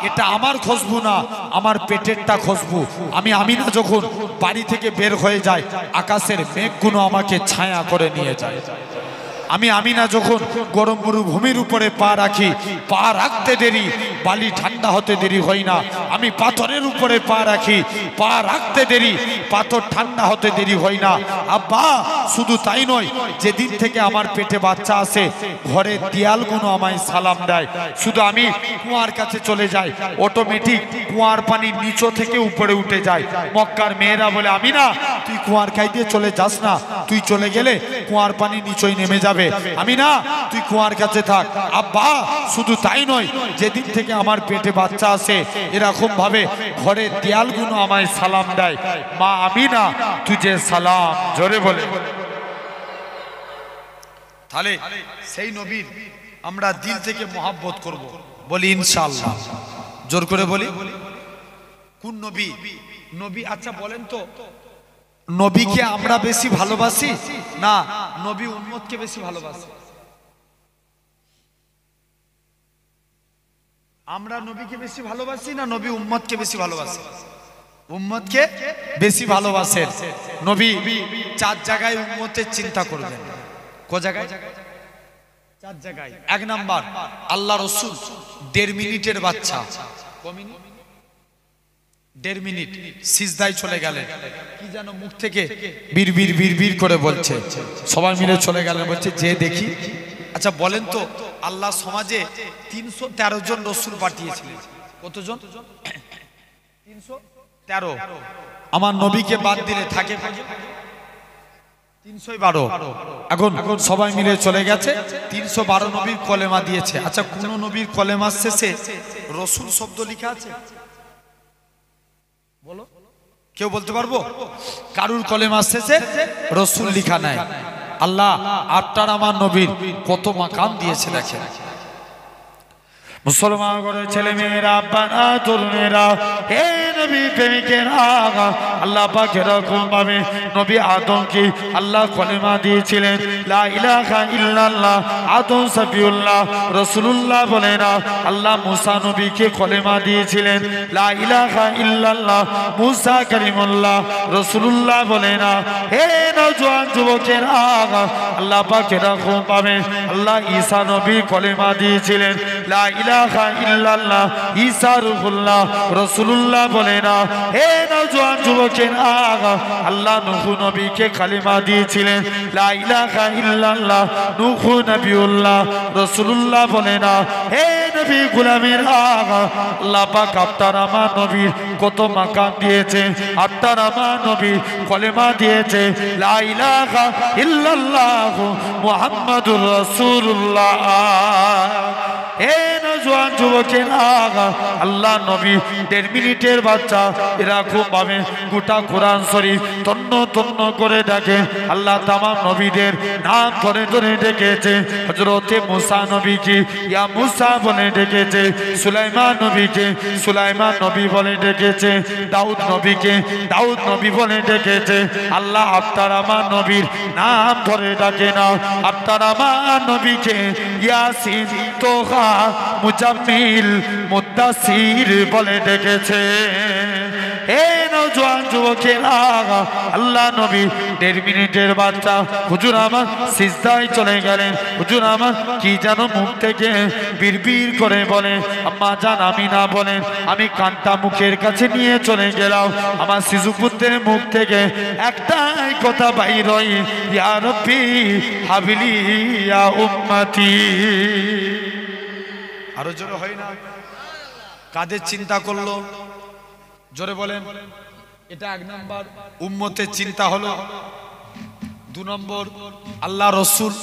এটা আমার খুশবু না, আমার পেটেরটা খুশবু। আমি আমিনা যখন বাড়ি থেকে বের হয়ে যায়, আকাশের মেঘগুলো আমাকে ছায়া করে নিয়ে যায়। আমি আমিনা যখন গরম মরুভূমির উপরে পা রাখি, পা রাখতে দেরি, বালি ঠান্ডা হতে দেরি হয় না। আমি পাথরের উপরে পা রাখি, পা রাখতে দেরি, পাথর ঠান্ডা হতে দেরি হয় না। আব্বা শুধু তাই নয়, যেদিন থেকে আমার পেটে বাচ্চা আসে ঘরের দেয়ালগুলো আমায় সালাম দেয়। শুধু আমি কুয়ার কাছে চলে যাই, অটোমেটিক কুয়ার পানি নিচে থেকে উপরে উঠে যায়। মক্কার মেয়েরা বলে আমিনা তুই কুয়ার কাছে চলে যাস না, তুই চলে গেলে কুয়ার পানি নিচেই নেমে যাবে। আমিনা তুই কুয়ার কাছে থাক। আব্বা শুধু তাই নয়, যেদিন থেকে আমার পেটে বাচ্চা আসে এরকম ভাবে ঘরের দেয়ালগুলো আমায় সালাম দেয়। মা আমিনা তুঝে সালাম। জোরে বলে। তাহলে সেই নবীর আমরা দিল থেকে মহব্বত করব, বলি ইনশাআল্লাহ। জোর করে বলি। কোন নবী? নবী আচ্ছা বলেন তো, নবীকে আমরা বেশি ভালোবাসি না নবী উম্মতকে বেশি ভালোবাসি? আমরা নবীকে বেশি ভালোবাসি না নবী উম্মতকে বেশি ভালোবাসি? উম্মতকে বেশি ভালোবাসেন। নবী 4 জায়গায় উম্মতের চিন্তা করবেন। ক জায়গায়? 4 জায়গায়। 1 নাম্বার, আল্লাহ রসুল 1.5 মিনিটের বাচ্চা। ক মিনিট? 1.5 মিনিট সিজদায় চলে গেলেন, কি যেন মুখ থেকে বিড়বিড় বিড়বিড় করে বলছে, সবাই মিলে চলে গেলেন, বলছে যে দেখি। আচ্ছা বলেন তো, আল্লাহ সমাজে 313 জন রসুল পাঠিয়েছিলেন, কতজন? 313। আমার নবীকে বাদ দিলে থাকে কজন? 312। এখন সবাই মিলে চলে গেছে, 312 নবীর কলেমা দিয়েছে। আচ্ছা কোন নবীর কলেমার শেষে রসুল শব্দ লেখা আছে? বলো, কেউ বলতে পারবো? কারুর কলেমার শেষে রসুল লেখা নাই। আল্লাহ আপনার আমার নবীর কত মাকাম দিয়েছে দেখেন। মুসলমান করে ছেলে মেয়েরা, আব্বারা, তরুণেরা, হে নবী প্রেমিকেরা, আল্লাহ পাক এরকম ভাবে নবী আদমকে আল্লাহ কলেমা দিয়েছিলেন, লা ইলাহা ইল্লাল্লাহ। আদম সফিউল্লাহ রাসূলুল্লাহ বলে না, আল্লাহ মুসা নবীকে কলেমা দিয়েছিলেন, লা ইলাহা ইল্লাল্লাহ। মুসা কালিমুল্লাহ রাসূলুল্লাহ বলে না। হে নওজোয়ান যুবকেরা, আল্লাহ পাক এরকম ভাবে আল্লাহ ঈসা নবী কলেমা দিয়েছিলেন, লা ইলাহা ইল্লাল্লাহ। ঈসা রূহুল্লাহ রাসূলুল্লাহ বলে না। হে নওজোয়ান যুবকেরা, আল্লাহ নূহ নবীকে কালিমা দিয়েছিলেন, লা ইলাহা ইল্লাল্লাহ। নূহ নবিউল্লাহ রাসূলুল্লাহ বলে না। হে নবী গোলামেরা, আল্লাহ পাক আপনার আমার নবীর কত মাকাম দিয়েছে, আপনার আমার নবী কলেমা দিয়েছে, লা ইলাহা ইল্লাল্লাহ মুহাম্মাদুর রাসূলুল্লাহ। হে নওজোয়ান যুবকেরা, আল্লাহ নবী 1.5 মিনিটের বাচ্চা, এরকম ভাবে গোটা কোরআন শরীফ তন্ন তন্ন করে ডাকে। আল্লাহ তামাম নবীদের নাম ধরে ধরে ডেকেছে। হযরতে মুসা নবীকে ইয়া মুসা বলে ডেকেছে, সুলাইমান নবীকে সুলাইমান নবী বলে ডেকেছে, দাউদ নবীকে দাউদ নবী বলে ডেকেছে। আল্লাহ আপনার আমার নবীর নাম ধরে ডাকে না, আপনার আমার নবীকে ইয়াসিন, তোহা, মুজাম্মিল, মুদ্দাসির বলে ডেকেছে। হে নওজোয়ান যুবকেরা, আল্লাহ নবী 1.5 মিনিটের বাচ্চা, হুজুর আমার সিজদায় চলে গেলেন। হুজুর আমার কি যেন মুখ থেকে বিড়বিড় করে বলে, আম্মা জান আমিনা বলেন, আমি কান্তা মুখের কাছে নিয়ে চলে গেলাম। আমার শিশুপুত্রের মুখ থেকে একটাই কথা বাইর হয়, ইয়া রব্বি হাবলি ইয়া উম্মতি। আরো জোরে হয় না? কাদের চিন্তা করলো? জোরে বলেন। এটা 1 নম্বর উম্মতের চিন্তা হলো। 2 নম্বর, আল্লাহ রসুল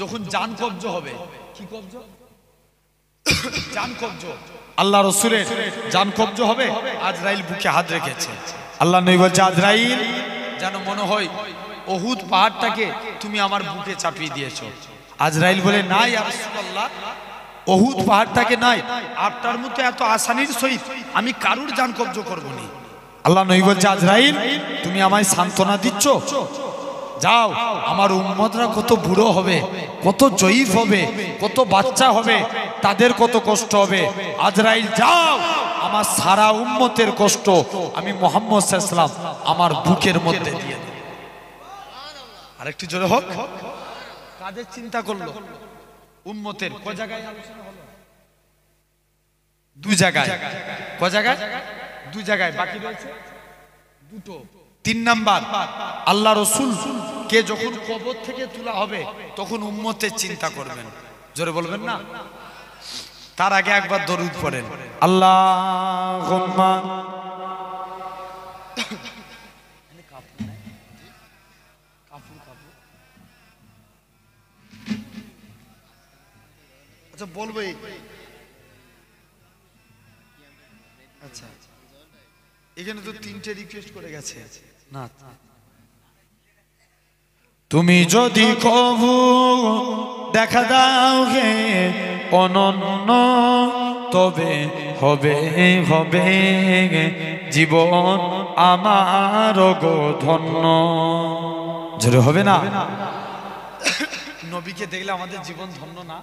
যখন জান কবজ হবে, কি কবজ? জান কবজ। আল্লাহ রসুলের জান কবজ হবে, আজরাইল বুকে হাত রেখেছে। আল্লাহ নবী বলছে, আজরাইল যেন মনে হয় উহুদ পাহাড়টাকে তুমি আমার বুকে চাপিয়ে দিয়েছো। আজরাইল বলে, না ইয়া রাসূলুল্লাহ, উহুদ পাহাড়টাকে নাই, আপনার মতো এত আসানির সহিত আমি কারুর জান কবজ করবো না। আল্লাহ নবী বলছে, আজরাইল তুমি আমায় সান্ত্বনা দিচ্ছ? যাও, আমার উম্মতরা কত বুড়ো হবে, কত জয়ীফ হবে, কত বাচ্চা হবে, তাদের কত কষ্ট হবে। আজরাইল যাও, আমার সারা উম্মতের কষ্ট আমি মুহাম্মদ সাল্লাল্লাহু আলাইহি ওয়াসাল্লাম আমার বুকের মধ্যে দিয়ে দেব। আরেকটু জোরে হোক। কাদের চিন্তা করলো? উম্মতের। কয় জায়গায় আলোচনা হলো? 2 জায়গায়। কয় জায়গায়? 2 জায়গায়। বাকি রয়েছে 2টো। 3 নাম্বার, আল্লাহ রসুল কে যখন কবর থেকে তোলা হবে তখন উম্মতের চিন্তা করবেন। জোরে বলবেন না? তার আগে একবার দরুদ পড়েন, আল্লাহুম্মা। আচ্ছা বলবো। আচ্ছা এখানে তো 3টে রিকোয়েস্ট করে গেছে না। তুমি যদি কবু দেখা দাও হে অনন্য, তবে হবে হবে জীবন আমার গো ধন্য। জোরে হবে না? নবীকে দেখলে আমাদের জীবন ধন্য না?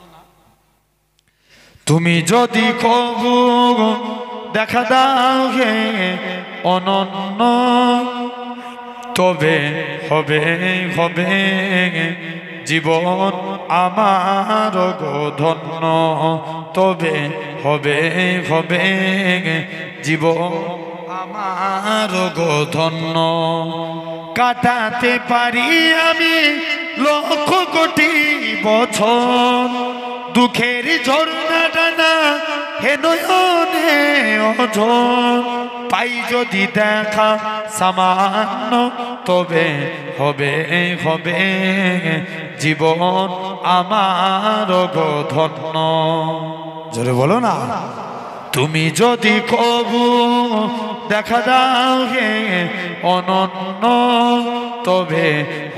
তুমি যদি কবু দেখা দাও হে অনন্য, তবে হবে হবে জীবন আমার গো ধন্য, তবে হবে হবে জীবন আমার গো ধন্য কাটাতে পারি আমি লক্ষ কোটি বছর দুঃখের ঝর্ণা টানা হে নয়নে অঝর পাই যদি দেখা সামান্য তবে হবে হবে জীবন আমার গো ধন্য। জোরে বলো না। তুমি যদি কবু দেখা দাও হে অনন্য তবে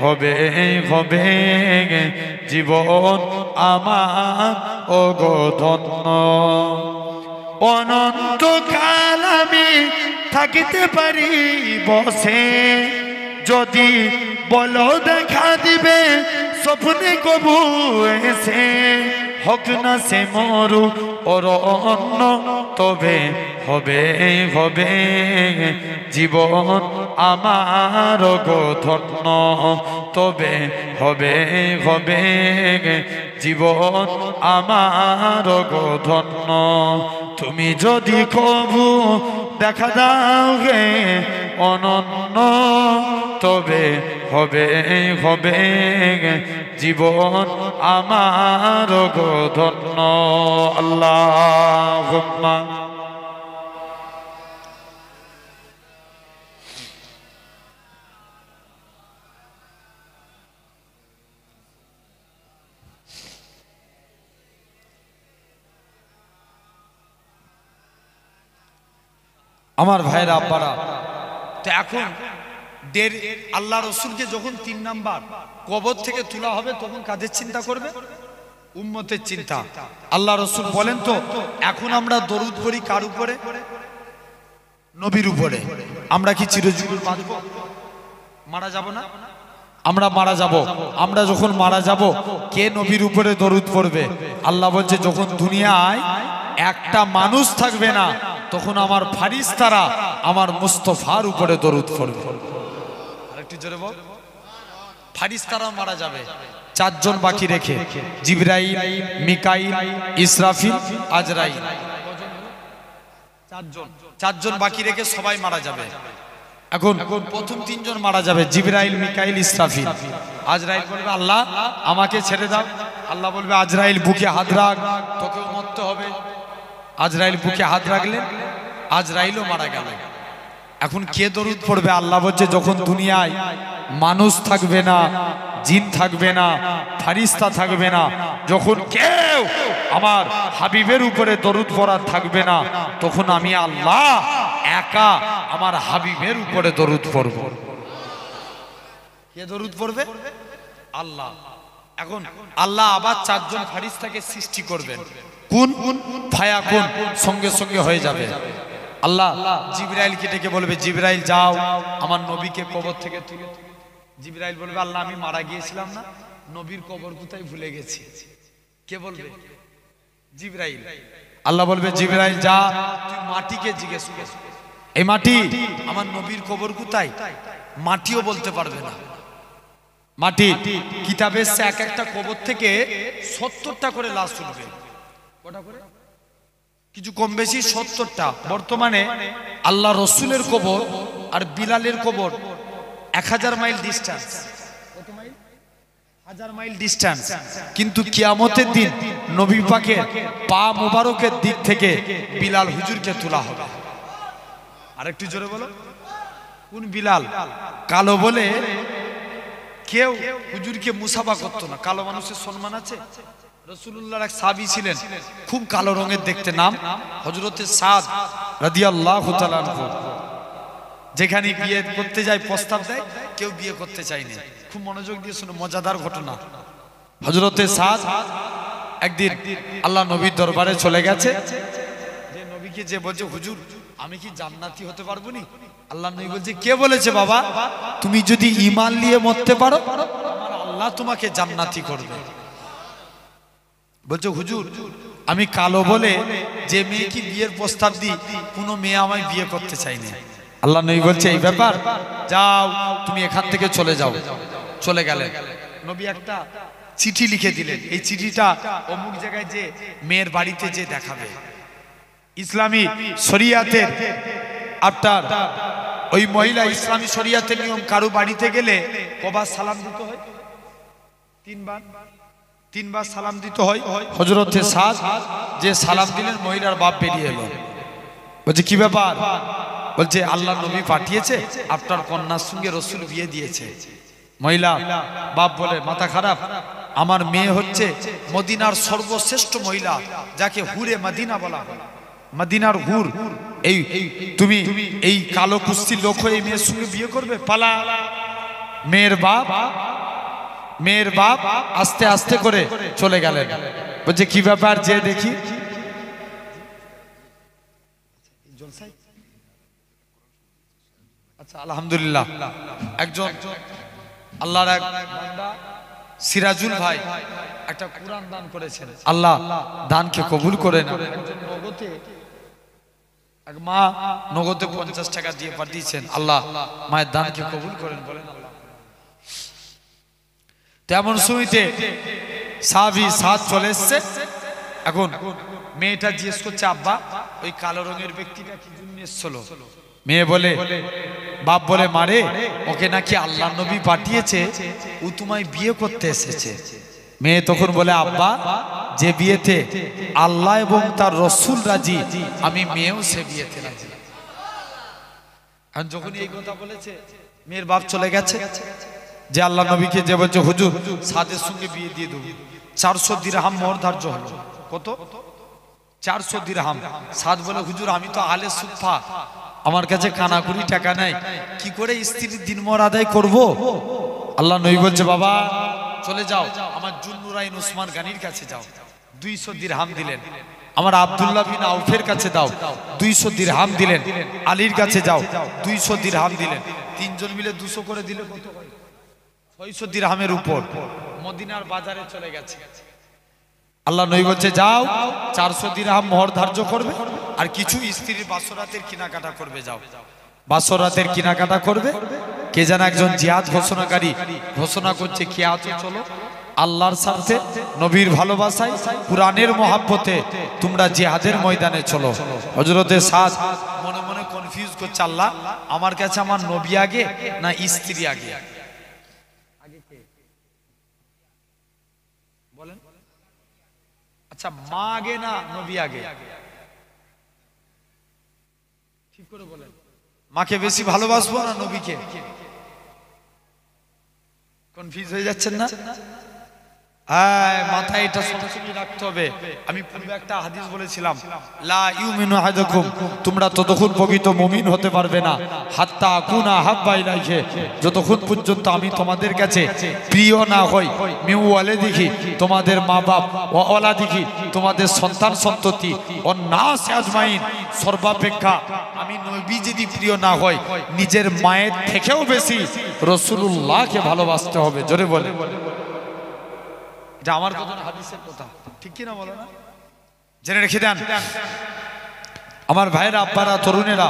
হবে হবে জীবন আমার ও গো ধন্য। অনন্তকাল আমি থাকিতে পারি বসে যদি বলো দেখা দিবে স্বপ্নে কবু এসে হোক না সে মরু অরণ্য তবে হবে হবে জীবন আমার গো ধন্য তবে হবে হবে জীবন আমার গো ধন্য। তুমি যদি কবু দেখা দাও গে অনন্য তবে হবে হবে জীবন আমার গো ধন্য। আল্লাহুম্মা আমার ভাইরা আব্বারা, তো এখন আল্লাহ রসুলকে যখন 3 নাম্বার কবর থেকে তোলা হবে তখন কাদের চিন্তা করবে? উম্মতের চিন্তা। আল্লাহ রসুল বলেন তো এখন আমরা দরুদ পড়ি কার উপরে? নবীর উপরে। আমরা কি চিরজীবন বাঁচব? মারা যাব না? আমরা মারা যাব। আমরা যখন মারা যাব কে নবীর উপরে দরুদ পড়বে? আল্লাহ বলছে যখন দুনিয়ায় একটা মানুষ থাকবে না তখন আমার ফারিস্তারা আমার মুস্তফার উপরে দরুদ পড়বে। আরেকটু জোরে বল। ফারিস্তারা মারা যাবে 4 জন বাকি রেখে, জিবরাইল, মিকাইল, ইসরাফিল, আজরাইল। 4 জন বাকি রেখে সবাই মারা যাবে। এখন প্রথম 3 জন মারা যাবে, জিবরাইল, মিকাইল, ইসরাফিল। আজরাইল বলবে আল্লাহ আমাকে ছেড়ে দাও। আল্লাহ বলবে আজরাইল বুকে হাত রাখ, তোকেও মরতে হবে। আজরাইল বুকে হাত রাখলেন, আজরাইলও মারা গেল। এখন কে দরুদ পড়বে? আল্লাহ বলছে যখন দুনিয়ায় মানুষ থাকবে না, জিন থাকবে না, ফারিস্তা থাকবে না, যখন কেউ আমার হাবিবের উপরে দরুদ পড়ার থাকবে না, তখন আমি আল্লাহ একা আমার হাবিবের উপরে দরুদ পড়ব। কে দরুদ পড়বে? আল্লাহ। এখন আল্লাহ আবার 4 জন ফারিস্তাকে সৃষ্টি করবেন। কোন ফায়াকুন, সঙ্গে সঙ্গে হয়ে যাবে। আল্লাহ জিবরাইলকে ডেকে বলবে জিবরাইল যাও আমার নবীকে কবর থেকে তুলো। জিবরাইল বলবে আল্লাহ আমি মারা গিয়েছিলাম না, নবীর কবর কোথায় ভুলে গেছি। কে বলবে? জিবরাইল। আল্লাহ বলবে জিবরাইল যা তুই মাটিকে জিজ্ঞেস কর, এই মাটি আমার নবীর কবর কোথায়? মাটিও বলতে পারবে না। মাটি কিতাবে এক একটা কবর থেকে 70টা করে লাশ উঠবে। কটা করে? কিছু কম বেশি 70টা। বর্তমানে আল্লাহ রসুলের কবর আর বিলালের কবর 1000 মাইল ডিস্টেন্স। কত মাইল? 1000 mile distance. কিন্তু কিয়ামতের দিন নবী পাকের পা মোবারকের দিক থেকে বিলাল হুজুরকে তোলা হবে। আরেকটু জোরে বলো। কোন বিলাল? কালো বলে কেউ হুজুরকে মুসাফা করতো না। কালো মানুষের সম্মান আছে? রাসূলুল্লাহর এক সাহাবী ছিলেন খুব কালো রঙের দেখতে, নাম হযরতে সাদ রাদিয়াল্লাহু তাআলা আনহু। যেখানে বিয়ে করতে যায় প্রস্তাব দেয়, কেউ বিয়ে করতে চায়নি। খুব মনোযোগ দিয়ে শুনো, মজাদার ঘটনা। হযরতে সাদ একদিন আল্লাহ নবীর দরবারে চলে গেছে। যে নবীকে যে বলছে হুজুর আমি কি জান্নাতি হতে পারবো নি? আল্লাহ নবী বলছে কে বলেছে বাবা? তুমি যদি ঈমান নিয়ে মরতে পারো আমার আল্লাহ তোমাকে জান্নাতি করবে। বলছে হুজুর আমি কালো বলে যে মেয়ে কি বিয়ের প্রস্তাব দিই, কোনো মেয়ে আমায় বিয়ে করতে চায়নি। আল্লাহ নবী বলছে এই ব্যাপার, যাও তুমি এখান থেকে চলে যাও। চলে গেলেন। নবী একটা চিঠি লিখে দিলেন, এই চিঠিটা অমুক জায়গায় যে মেয়ের বাড়িতে যে দেখাবে। ইসলামী শরিয়াতের আপনার ওই মহিলা ইসলামী শরিয়াতের নিয়ম কারো বাড়িতে গেলে কবার সালাম দিতে হয়? তিনবার সালাম দিতে হয়। হযরতে সাদ যে সালাম দিলেন মহিলার বাপ বেরিয়ে এলো, বলছে কি ব্যাপার? বলছে আল্লাহ নবী পাঠিয়েছে, আপনার কন্যার সঙ্গে রসুল বিয়ে দিয়েছে। মহিলা বাপ বলে মাথা খারাপ, আমার মেয়ে হচ্ছে মদিনার সর্বশ্রেষ্ঠ মহিলা, যাকে হুরে মদিনা বলা হয়, মদিনার হুর। এই তুমি এই কালো কুস্তির লোক হয়ে মেয়ের সঙ্গে বিয়ে করবে? পালা। মেয়ের বাপ আস্তে আস্তে করে চলে গেলেন। বলছে কি ব্যাপার, যে দেখি। আচ্ছা আলহামদুলিল্লাহ, একজন আল্লাহর এক বান্দা সিরাজুল ভাই একটা কুরআন দান করেছেন। আল্লাহ দানকে কবুল করে না। এক মা নগদে 50 টাকা দিয়ে পাঠিয়েছেন। আল্লাহ মায়ের দানকে কবুল করেন বলেন আল্লাহ। তেমন সময়তে সাহাবী সাদ চলে এসছে। এখন মেয়েটা জিজ্ঞেস করছে আব্বা ওই কালো রঙের ব্যক্তিটা কি জন্য এসেছিল? মেয়ে বলে, বাপ বলে মারে ওকে নাকি আল্লাহ নবী পাঠিয়েছে, ও তোমায় বিয়ে করতে এসেছে। মেয়ে তখন বলে আব্বা যে বিয়েতে আল্লাহ এবং তার রসুল রাজি, আমি মেয়েও সে বিয়েতে রাজি। যখন এই কথা বলেছে মেয়ের বাপ চলে গেছে। যে আল্লাহ নবীকে যে বলছে হুজুর সাদের সঙ্গে বিয়ে দিয়ে দেবো, 400 দিরহাম মোহর ধার্য হলো। কত? 400 দিরহাম। সাদ বলে হুজুর আমি তো আলে সুফা, আমার কাছে কানাকুড়ি টাকা নাই, কি করে স্ত্রীর দিনমোহর আদায় করব? আল্লাহ নবী বলছে বাবা চলে যাও আমার জুন্নুরাইন উসমান গানির কাছে যাও, 200 দিরহাম দিলেন। আমার আব্দুল্লাহ বিন আউফের কাছে দাও, 200 দিরহাম দিলেন। আলীর কাছে যাও, 200 দিরহাম দিলেন। তিনজন মিলে 200 করে দিলে কত হয়? 600 দিরহামের উপর। মদিনার বাজারে চলে গেছে। আল্লাহ নবী বলছে যাও 400 দিরহাম মোহর ধার্য করবে, আর কিছু স্ত্রীর বাসরাতের কেনাকাটা করবে। যাও বাসরাতের কেনাকাটা করবে। কে যেন একজন জিহাদ ঘোষণাকারী ঘোষণা করছে, কে আছো চলো আল্লাহর স্বার্থে, নবীর ভালোবাসায়, কুরআনের মহাব্বতে তোমরা জিহাদের ময়দানে চলো। হযরতে সাদ মনে মনে কনফিউজ করছে, আল্লাহ আমার কাছে আমার নবী আগে না স্ত্রী আগে? বলেন। আচ্ছা মা আগে না নবী আগে? ঠিক করে বলেন। মাকে বেশি ভালোবাসবো না নবীকে? কনফিউজ হয়ে যাচ্ছেন না? মাথায় এটা সবসময় রাখতে হবে। আমি পূর্বে একটা হাদিস বলেছিলাম, লা ইউমিনু আহাদুকুম, তোমরা ততক্ষণ প্রকৃত মুমিন হতে পারবে না হাত্তা আকুনা হাব্বা ইলাইহি, যতক্ষণ পর্যন্ত আমি তোমাদের কাছে প্রিয় না হই, মিউ ওয়ালিদিহি, তোমাদের মা বাপ, ওয়া ওয়ালাদিহি, তোমাদের সন্তান সন্ততি, ও নাস আজমাইন, সর্বাপেক্ষা আমি নবী যদি প্রিয় না হয়, নিজের মায়ের থেকেও বেশি রাসূলুল্লাহকে ভালোবাসতে হবে। জোরে বলে। আমার কথা না হাদিসের কথা, ঠিক কি না বলো না? জেনে রেখে দেন আমার ভাইরা, আব্বারা, তরুণেরা।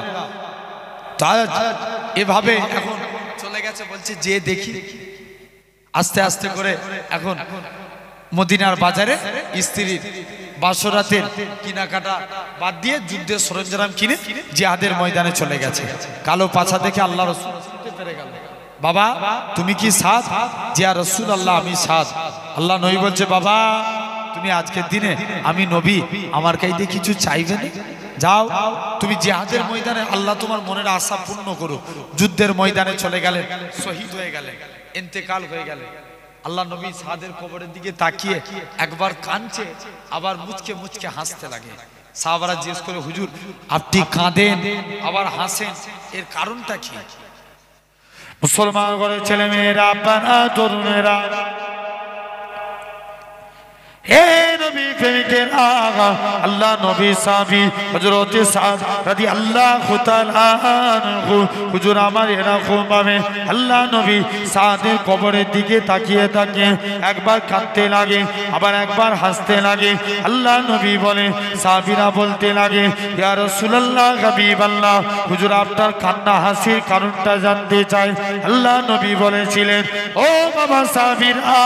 এভাবে এখন চলে গেছে, বলছে যে দেখি আস্তে আস্তে করে এখন মদিনার বাজারে স্ত্রীর বাসরাতের কেনাকাটা বাদ দিয়ে যুদ্ধের সরঞ্জাম কিনে জিহাদের ময়দানে চলে গেছে। কালো পাছা দেখে আল্লাহ রাসূল শুনতে পেরে গেল, বাবা তুমি কি সাদ? জিয়া রাসূল আল্লাহ আমি সাদ। আল্লাহ নবী বলছে বাবা তুমি আজকের দিনে আমি নবী, আমার কাছে কিছু চাইবে না? যাও তুমি জিহাদের ময়দানে আল্লাহ তোমার মনের আশা পূর্ণ করো। যুদ্ধের ময়দানে চলে গেলেন, শহীদ হয়ে গেলেন, ইন্তেকাল হয়ে গেলেন। আল্লাহ নবী সাদের কবরের দিকে তাকিয়ে একবার কাঁদছে, আবার মুচকে মুচকে হাসতে লাগে। সাহাবারা জিজ্ঞেস করে হুজুর আপনি কাঁদেন আবার হাসেন, এর কারণটা কি? মুসলমান ঘরের ছেলে মেয়েরা, আব্বারা, তরুণেরা, হে নবী প্রেমিকের আগা, আল্লাহ নবী সাহাবী হযরতে সাদ রাদিয়াল্লাহু তাআলা আনহু হুজুর আমার এরকম ভাবে আল্লাহ নবী সাদের কবরের দিকে তাকিয়ে তাকিয়ে একবার কাঁদতে লাগে, আবার একবার হাসতে লাগে। আল্লাহ নবী বলে, সাহাবীরা বলতে লাগে ইয়া রাসূলুল্লাহ হাবিবাল্লাহ, হুজুর আপনার কান্না হাসির কারণটা জানতে চাই। আল্লাহ নবী বলেছিলেন, ও বাবা সাহাবীরা,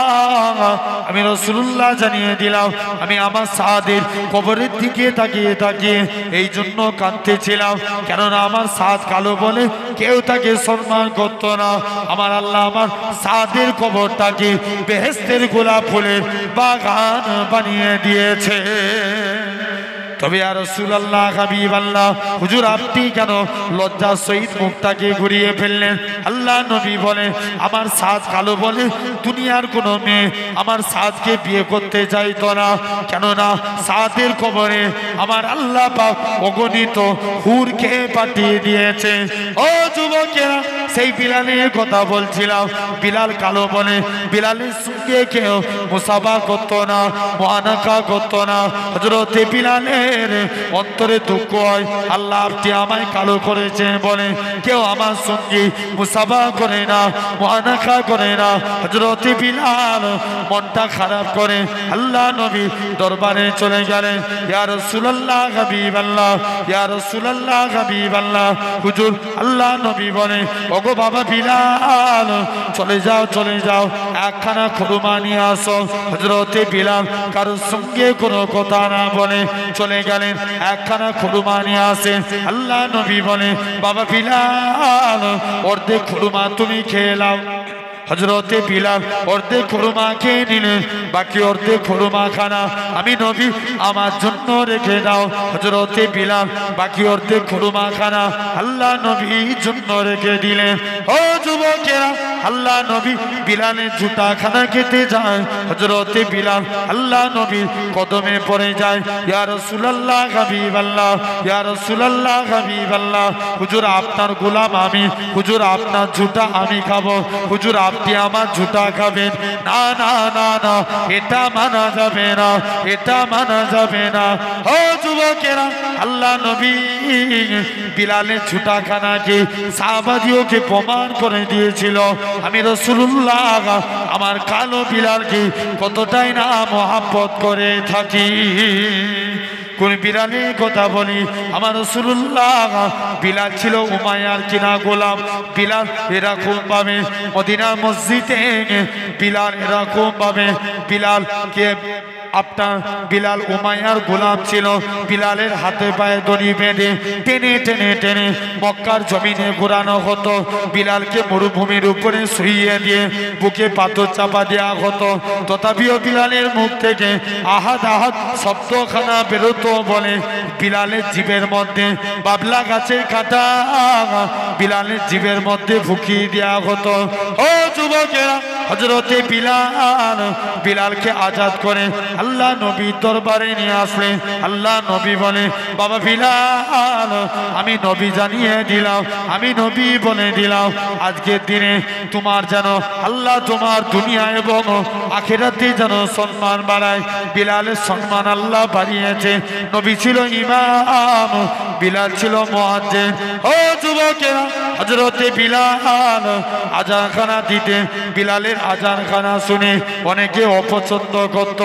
আমি রাসূলুল্লাহ জানিয়ে দিলাম আমি আমার সাদের কবরের দিকে তাকিয়ে তাকিয়ে এই জন্য কাঁদতেছিলাম, কেননা আমার সাদ কালো বলে কেউ তাকে সম্মান করতো না। আমার আল্লাহ আমার সাদের কবরটাকে বেহেশতের গোলাপ ফুলের বাগান বানিয়ে দিয়েছে। তবে আর রাসূলুল্লাহ হাবিবাল্লাহ হুজুর আপনি কেন লজ্জার সহিত মুখটাকে ঘুরিয়ে ফেললেন? আল্লাহ নবী বলে আমার সাদ কালো বলে দুনিয়ার কোনো মেয়ে আমার সাদকে বিয়ে করতে চাইতো না, কেননা সাদের কবরে আমার আল্লাহ পাক অগণিত হুরকে পাঠিয়ে দিয়েছে। ও যুবকেরা, সেই বিলালের কথা বলছিলাম। বিলাল কালো বলে বিলালের সঙ্গে কেউ মুসাফা করতো না, মুআনাকা করতো না। হযরতে বিলালের অন্তরে দুঃখ হয়, আল্লাহ আপনি আমায় কালো করেছেন বলে কেউ আমার সঙ্গে মুসাফা করে না, মুআনাকা করে না। হযরতে বিলাল মনটা খারাপ করে আল্লাহ নবী দরবারে চলে গেলেন। ইয়া রাসূলুল্লাহ হাবিবাল্লাহ, ইয়া রাসূলুল্লাহ হাবিবাল্লাহ। হুজুর আল্লাহ নবী বলে ওগো বাবা বিলাল, চলে যাও চলে যাও, একখানা খুরমা নিয়ে আসো। হযরতে বিলাল কারোর সঙ্গে কোনো কথা না বলে চলে গেলেন, একখানা খুরমা নিয়ে আসে। আল্লাহ নবী বলে বাবা বিলাল অর্ধেক খুরমা তুমি খেয়ে নাও। হযরতে বিলাল অর্ধেক খুরমা খেয়ে নিলেন, বাকি অর্ধেক খুরমা খানা আমি নবী আমার জন্য রেখে দাও। হযরতে বিলাল বাকি অর্ধেক খুরমা খানা আল্লাহ নবীর জন্য রেখে দিলেন। ও যুবকেরা, আল্লাহ নবী বিলালের জুতা খানা খেতে যায়। হযরতে বিলাল আল্লাহ নবীর কদমে পড়ে যায়, ইয়া রাসূলুল্লাহ হাবিবাল্লাহ, ইয়া রাসূলুল্লাহ হাবিবাল্লাহ। হুজুর আপনার গোলাম আমি, হুজুর আপনার জুতা আমি খাবো, হুজুর আপনি আমার জুতা খাবেন না। না না না, এটা মানা যাবে না, এটা মানা যাবে না। ও যুবকেরা, আল্লাহ নবী বিলালের জুতা খানাকে সাহাবাদিওকে প্রমাণ করে দিয়েছিল আমি রাসূলুল্লাহ আমার কালো বিলালকে কতটাই না মহব্বত করে থাকি। কোন বিলালের কথা বলি, আমার রাসূলুল্লাহ বিলাল ছিল উমাইয়ার কিনা গোলাম। বিলাল এরকম ভাবে মদিনার মসজিদে বিলাল এরকম ভাবে বিলালকে আপনার বিলাল উমাইয়ার গোলাম ছিল। বিলালের হাতে পায়ে দড়ি বেঁধে টেনে টেনে টেনে মক্কার জমিনে ঘোরানো হতো। বিলালকে মরুভূমির উপরে শুইয়ে দিয়ে বুকে পাথর চাপা দেওয়া হতো। তথাপিও বিলালের মুখ থেকে আহাদ আহাদ শব্দখানা বেরোতো বলে বিলালের জিভের মধ্যে বাবলা গাছের কাঁটা বিলালের জিভের মধ্যে ফুকিয়ে দেওয়া হতো। ও যুবকেরা, হযরতে বিলাল বিলালকে আজাদ করে আল্লাহ নবীর দরবারে নিয়ে আসলেন। আল্লাহ নবী বলে বাবা বিলাল, আমি নবী জানিয়ে দিলাম, আমি নবী বলে দিলাম আজকের দিনে তোমার যেন আল্লাহ তোমার দুনিয়া এবং আখিরাতে যেন সম্মান বাড়ায়। বিলালের সম্মান আল্লাহ বাড়িয়েছে। নবী ছিল ইমাম, বিলাল ছিল মুয়াজ্জিন। ও যুবকেরা, হযরতে বিলাল আজানখানা দিতে বিলালের আজানখানা শুনে অনেকে অপছন্দ করত।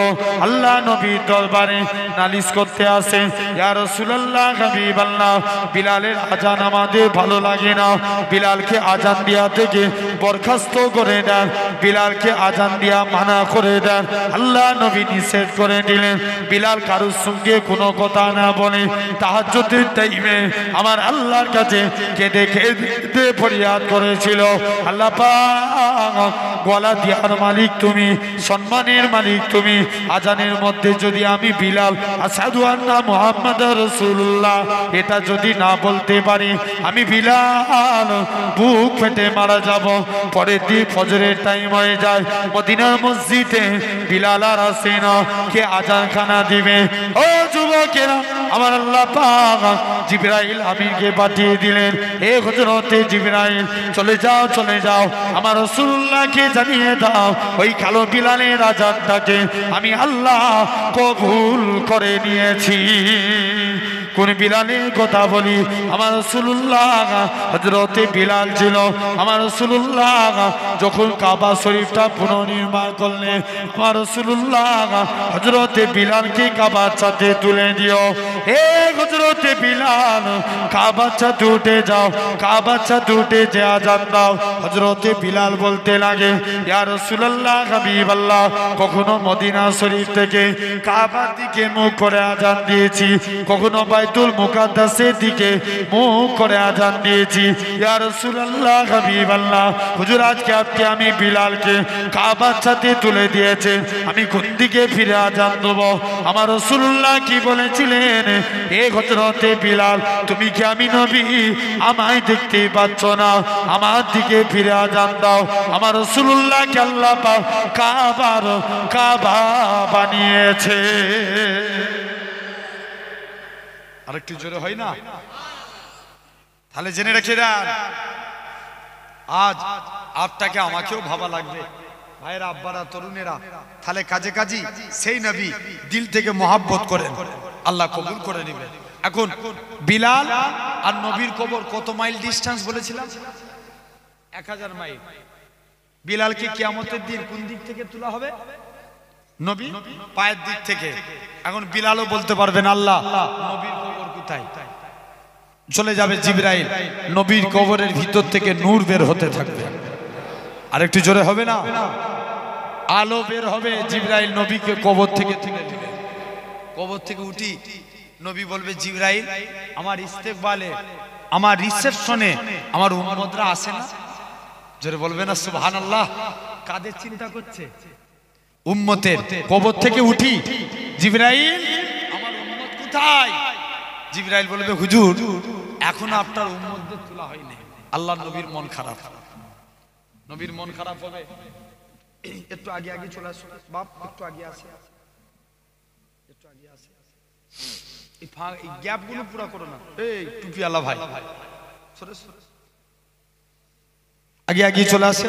আল্লাহ নবীর দরবারে নালিশ করতে আসে, ইয়া রাসূলুল্লাহ হাবিবাল্লাহ বিলালের আজান আমাদের ভালো লাগে না, বিলালকে আজান দেয়া থেকে বরখাস্ত করে দেন, বিলালকে আজান দেয়া মানা করে দেন। আল্লাহ নবী নিষেধ করে দিলেন বিলাল কারোর সঙ্গে কোনো কথা না বলে তাহাজ্জুদের টাইমে আমার আল্লাহর কাছে কেঁদে কেঁদে ফরিয়াদ করেছিল, আল্লাহ পাক গলা দিয়ার মালিক তুমি, সম্মানের মালিক তুমি। আজানের মধ্যে যদি আমি বিলাল আশহাদু আন্না মুহাম্মাদুর রাসূলুল্লাহ এটা যদি না বলতে পারি, আমি বিলাল বুক ফেটে মারা যাব। পরের দিন ফজরের টাইম হয়ে যায়, মদিনার মসজিদে বিলাল আর আসে না, কে আজানখানা দিবে? ও যুবকেরা, আমার আল্লাহ পাক জিবরাইল আমিনকে পাঠিয়ে দিলেন, হে হযরতে জিবরাইল চলে যাও চলে যাও, আমার রাসূলুল্লাহকে জানিয়ে দাও ওই কালো বিলালের আজানটাকে আমি আল্লাহ কবুল করে নিয়েছি। কোন বিলালের কথা বলি, আমার রাসূলুল্লাহ হযরতে বিলাল ছিল আমার রাসূলুল্লাহ যখন কাবা শরীফটা পুনর্নির্মাণ করলেন আমার রাসূলুল্লাহ হযরতে বিলালকে কাবার ছাদে তুলে দিও। হে হযরতে বিলাল কাবার ছাদে উঠে যাও, কাবার ছাদে উঠে যে আযান দাও। হযরতে বিলাল বলতে লাগে ইয়া রাসূলুল্লাহ হাবিবাল্লাহ, কখনো মদিনা শরীফ থেকে কাবার দিকে মুখ করে আযান দিয়েছি, কখনো বাইতুল মুকাদ্দাসের দিকে মুখ করে আযান দিয়েছি। ইয়া রাসূলুল্লাহ হাবিবাল্লাহ, হুজুর আজকে আপনি আমি বিলালকে কাবার ছাদে তুলে দিয়েছেন, আমি কোন দিকে ফিরে আযান দেব? আমার রাসূলুল্লাহ কি বলেছিলেন, এ হযরতে বিলাল তুমি কি আমি নবী আমায় দেখতে পাচ্ছ না, আমার দিকে ফিরে আযান দাও। আমার রাসূলুল্লাহকে আল্লাহ পাক কাবা বানিয়েছে। আরেকটু জোরে হয় না? তাহলে জেনে রেখে দেন, আজ আপনাকে আমাকেও ভাবা লাগবে ভাইরা, আব্বারা, তরুণেরা, তাহলে কাজে কাজী সেই নবী দিল থেকে মহাব্বত করেন, আল্লাহ কবুল করে নেবেন। এখন বিলাল আর নবীর কবর কত মাইল ডিস্টেন্স বলেছিলাম? 1000 মাইল। বিলালকে কিয়ামতের দিন কোন দিক থেকে তোলা হবে? নবী পায়ের দিক থেকে। এখন বিলালও বলতে পারবেন আল্লাহ নবীর কবর কোথায়? চলে যাবে জিবরাইল, নবীর কবরের ভিতর থেকে নূর বের হতে থাকবে। আর একটু জোরে হবে না? আলো বের হবে, জিবরাইল নবীকে কবর থেকে তুলে দিবে। কবর থেকে উঠি নবী বলবে জিবরাইল আমার ইস্তেকবালে, আমার রিসেপশনে আমার উম্মতরা আসে না? জোরে বলবে না সুবহানাল্লাহ? কাদের চিন্তা করছে? উম্মতের। কবর থেকে উঠি জিবরাইল আমার উম্মত কোথায়? জিবরাইল বলবে হুজুর এখন আপনার উম্মতদের তোলা হয়নি। আল্লাহ নবীর মন খারাপ, নবীর মন খারাপ হবে। একটু আগে আগে চলে আসো বাপ, একটু আগে আসে, একটু আগে আসে, এই গ্যাপ গুলো পুরো করো না। এই টুপি আলা ভাই আগে আগে চলে আসে।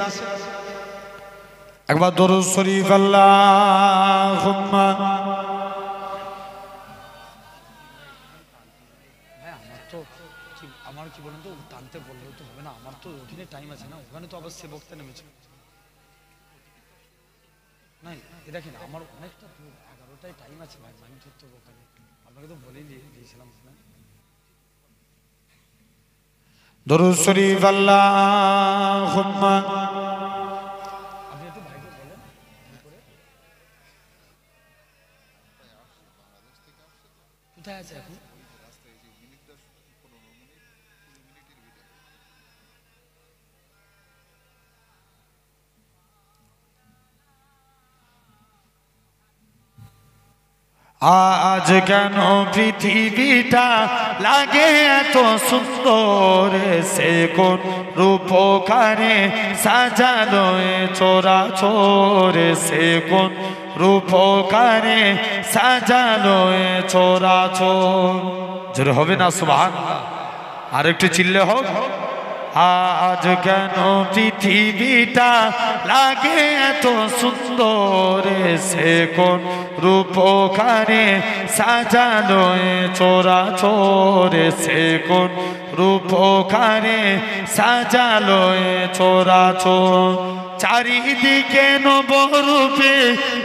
একবার দরুদ শরীফ আল্লাহুম্মা। আমার কি বলেন তো, টানতে বললেও তো হবে না, আমার তো ওখানে টাইম আছে না, ওখানে তো আবার সে বক্তা নেমেছে। না দেখেন আমার অনেকটা 11টায় টাইম আছে ভাই, আমি ধরতে ওখানে আপনাকে তো বলেই দিয়েছিলাম। দরুদ শরীফ আল্লাহুম্মা। আপনি একটু ভাইকে বলেন কোথায় আছে এখন? আজ কেন পৃথিবীটা লাগে এত সুন্দর, সে কোন রূপকারে সাজালো এ চরাচর, সে কোন রূপকারে সাজালো এ চরাচর। জোরে হবে না সুবহানাল্লাহ? আর একটু চিল্লে হোক। আজ কেন পৃথিবীটা লাগে এত সুন্দর, সে কোন রূপকারে সাজালো এ চরাচর, সে কোন রূপকারে সাজালো এ চরাচর। চারিদিকে নবরূপে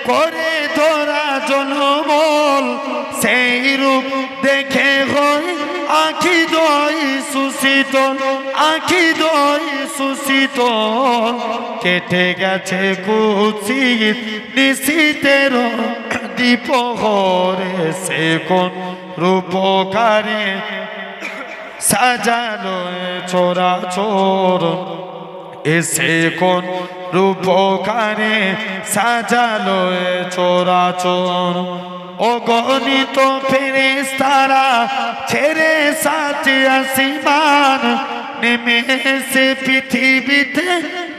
করে ধরা জনমল, সেই রূপ দেখে হয় আখি দই সুশীতল, আখি দই সুশীতল। কেটে গেছে কুৎসিত নিশীতের দ্বীপহরে, সে কোন রূপকারে সাজালো এ চরাচর, এসে কোন রূপকারে সাজালো এ চরাচর। অগণিত ফেরেশতারা ছেড়ে সাত আসমান, নেমে এসে পৃথিবীতে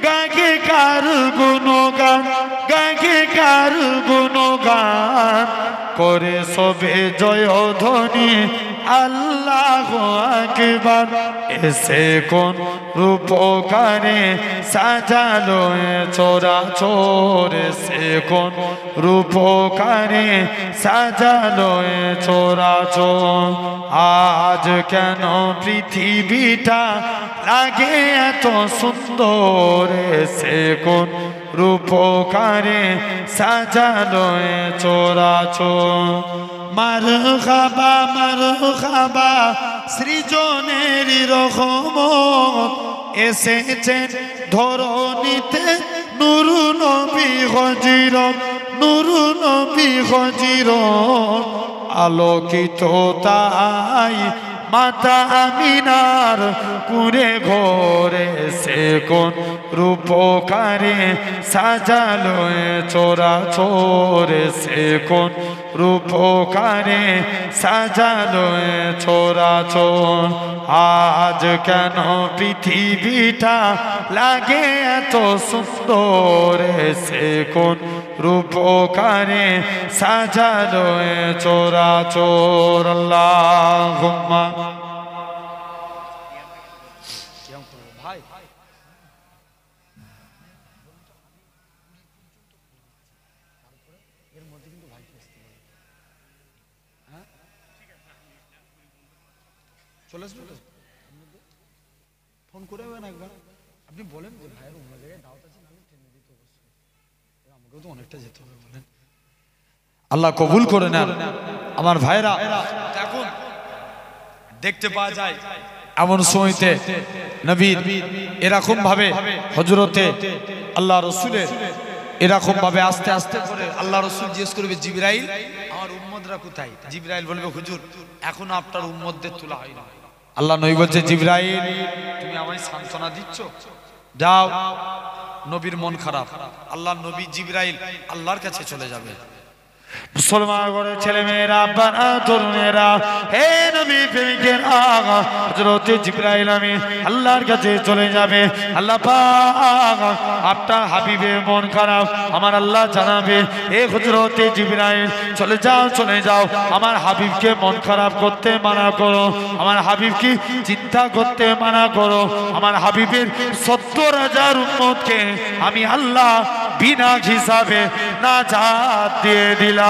গাগে কার গুণগান, গাগে কার গুণগান। করে সবে জয় ধ্বনি আল্লাহু আকবার এসে কোন রূপকারে সাজালো এ চরাচর এসে কোন রূপকারে সাজালো এ চরাচর আজ কেন পৃথিবীটা লাগে এত সুন্দর এসে কোন রূপকারে সাজালো এ চরাচর মারহাবা সৃজনের রহমত এসেছেন ধরণীতে নুরু নবী হযরত নুরু নবী হযরত আলোকিত তাই মাতা আমিনার কুরে ঘরে সে কোন রূপকারে সাজালো এ চরাচর সে কোন রূপকারে সাজালো এ চরাচর আজ কেন পৃথিবীটা লাগে এত সুন্দর সে কোন রূপকারে সাজালো এ চরাচর আল্লাহুম্মা ভাই এর মধ্যে কিন্তু ভাই চলে আসবে তো ফোন করে না একবার আপনি বলেন যে ভাইয়ের অন্য জায়গায় দাওয়াত আছে নাহলে ট্রেনে দিতে অবশ্যই আমাকেও তো অনেকটা যেতে হবে বলেন আল্লাহ কবুল করে নেন আমার ভাইরা এখন দেখতে পাওয়া যায় এমন সময়তে নবীর এরকম ভাবে হযরতে আল্লাহ রাসূলের এরকম ভাবে আস্তে আস্তে করে আল্লাহ রাসূল জিজ্ঞেস করবে জিবরাইল আমার উম্মতরা কোথায় জিবরাইল বলবে হুজুর এখন আপনার উম্মতদের তোলা হয় না আল্লাহ নবী বলছে জিবরাইল তুমি আমায় সান্তনা দিচ্ছ যাও নবীর মন খারাপ আল্লাহ নবী জিবরাইল আল্লাহর কাছে চলে যাবে মুসলমান ঘরের ছেলে মেয়েরা আব্বারা তরুণেরা হে নবী প্রেমিকের আগা হযরত জিবরাইল আমিন আল্লাহর কাছে চলে যাবে আল্লাহ পাক আপনার হাবিবের মন খারাপ আমার আল্লাহ জানাবে হে হযরত জিবরাইল চলে যাও আমার হাবিবকে মন খারাপ করতে মানা করো আমার হাবিবকে চিন্তা করতে মানা করো আমার হাবিবের ৭০,০০০ উম্মতকে আমি আল্লাহ বিনা হিসাবে নাজাত দিয়ে দিলাম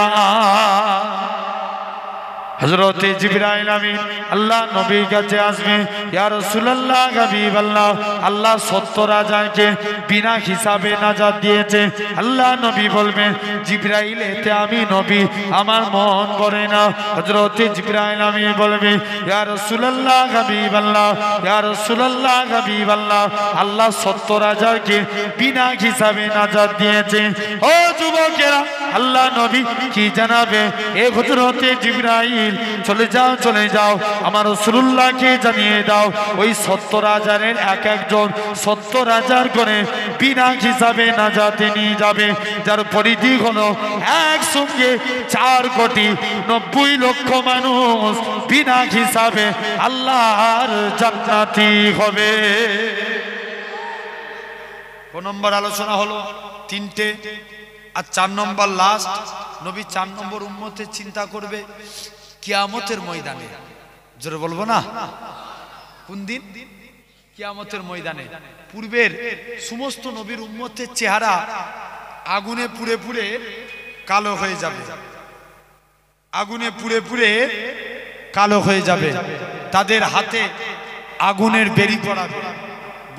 হযরত জিবরাইল আমিন আল্লাহ নবীর কাছে আসবে ইয়া রাসূলুল্লাহ হাবিবাল্লাহ আল্লাহ ৭০,০০০কে বিনা হিসাবে নাজাত দিয়েছে আল্লাহ নবী বলবেন জিবরাইল এতে আমি নবী আমার মন ভরে না হযরত জিবরাইল আমিন বলবে ইয়া রাসূলুল্লাহ হাবিবাল্লাহ ইয়া রাসূলুল্লাহ হাবিবাল্লাহ আল্লাহ ৭০,০০০কে বিনা হিসাবে নাজাত দিয়েছে ও যুবকেরা আল্লাহ নবী কি জানাবে এ হযরত জিবরাইল চলে যাও আমার রাসূলুল্লাহকে জানিয়ে দাও ওই ৭০,০০০-এর এক একজন ৭০,০০০ করে বিনা হিসাবে নাজাতে নিয়ে যাবে যার পরিধি হলো একসঙ্গে ৪,৯০,০০,০০০ মানুষ বিনা হিসাবে আল্লাহর জান্নাতি হবে। কোন নম্বর আলোচনা হলো? ৩টে। আর ৪ নম্বর লাস্ট, নবী ৪ নম্বর উম্মতের চিন্তা করবে কিয়ামতের ময়দানে। জোরে বলবো না? কোন দিন? কিয়ামতের ময়দানে। পূর্বের সমস্ত নবীর উম্মতের চেহারা আগুনে পুড়ে পুড়ে কালো হয়ে যাবে, আগুনে পুড়ে পুড়ে কালো হয়ে যাবে। তাদের হাতে আগুনের বেরি পড়াবে,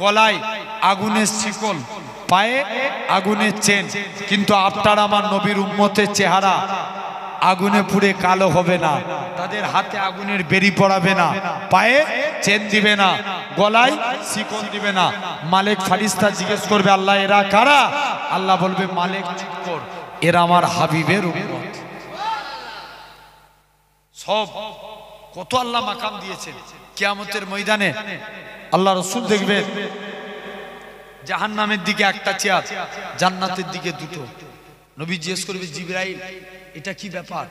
গলায় আগুনের শিকল, পায়ে আগুনের চেন। কিন্তু আপনার আমার নবীর উম্মতের চেহারা আগুনে পুড়ে কালো হবে না। তাদের হাতে আগুনের বেরি পড়াবে না, পায়ে চেন দিবে না, গলায় শিকল দিবে না। মালিক ফারিস্তা জিজ্ঞেস করবে আল্লাহ এরা কারা? আল্লাহ বলবে মালিক চুপ কর, এরা আমার হাবিবের উম্মত। সব কত আল্লাহ মাকাম দিয়েছেন। কিয়ামতের ময়দানে আল্লাহ রাসূল দেখবেন জাহান্নামের দিকে একটা চেয়ার, জান্নাতের দিকে দুটো। নবী জিজ্ঞেস করবে জিবরাইল এটা কি ব্যাপার?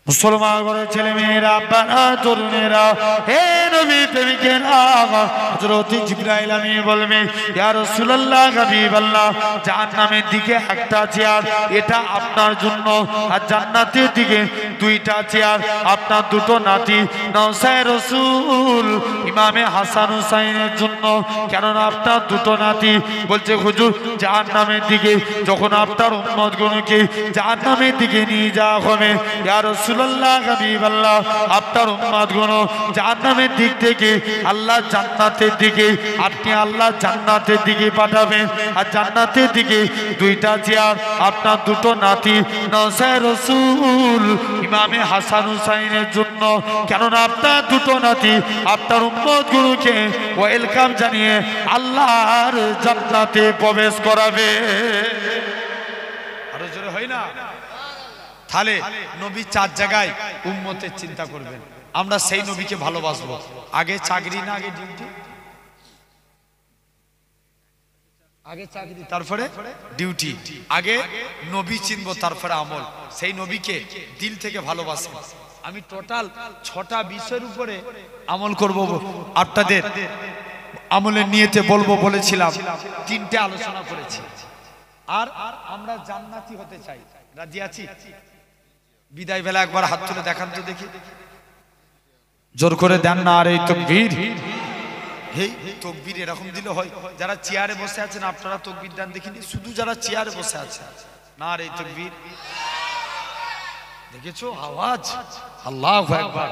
মুসলমান ঘরের ছেলে মেয়েরা, আব্বারা, তরুণেরা, হে নবী প্রেমিকেরা, হযরত জিবরাইল আমিন বলবে, ইয়া রাসূলুল্লাহ, হাবিবাল্লাহ, জাহান্নামের দিকে একটা চেয়ার, এটা আপনার জন্য, আর জান্নাতের দিকে দুইটা চেয়ার, আপনার দুটো নাতি নওসায় রাসূল ইমামে হাসান হুসাইনের জন্য। কেননা আপনার দুটো নাতি। বলছে হুজুর, জাহান্নামের দিকে যখন আপনার উম্মতগণকে জাহান্নামের দিকে নিয়ে যাওয়া হবে, ইয়া রাসূলুল্লাহ, হাবিবাল্লাহ, আপনার উম্মতগণ জাহান্নামের দিক থেকে আল্লাহ জান্নাতের দিকে, আপনি আল্লাহ জান্নাতের দিকে পাঠাবেন, আর জান্নাতের দিকে দুইটা চেয়ার, আপনার দুটো নাতি নওসায় রাসূল ইমামে হাসান হুসাইনের জন্য। কেননা আপনার দুটো নাতি আপনার উম্মতগুলোকে ওয়েলকাম জানিয়ে আল্লাহর জান্নাতে প্রবেশ করাবে। আরো জোরে হয় না? তাহলে নবী চার জায়গায় উম্মতের চিন্তা করবেন। আমরা সেই নবীকে ভালোবাসবো। আগে চাকরি না আগে ডিউটি? আগে চাকরি তারপরে ডিউটি। আগে নবী চিনবো তারপরে আমল। সেই নবীকে দিল থেকে ভালোবাসেন। আমি টোটাল 6টা বিষয়ের উপরে আমল করব, আপনাদের আমলের নিয়তে বলবো বলেছিলাম। 3টে আলোচনা করেছি। আর আমরা জান্নাতি হতে চাই। রাজি আছি? বিদায় বেলা একবার হাত তুলে দেখান তো দেখি, জোর করে দেন না। আর এই তাকবীর, হেই তাকবীর এরকম দিলে হয়? যারা চেয়ারে বসে আছেন আপনারা তাকবীর দেন দেখিনি, শুধু যারা চেয়ারে বসে আছেন। না আর এই তাকবীর দেখেছো আওয়াজ? আল্লাহু আকবার।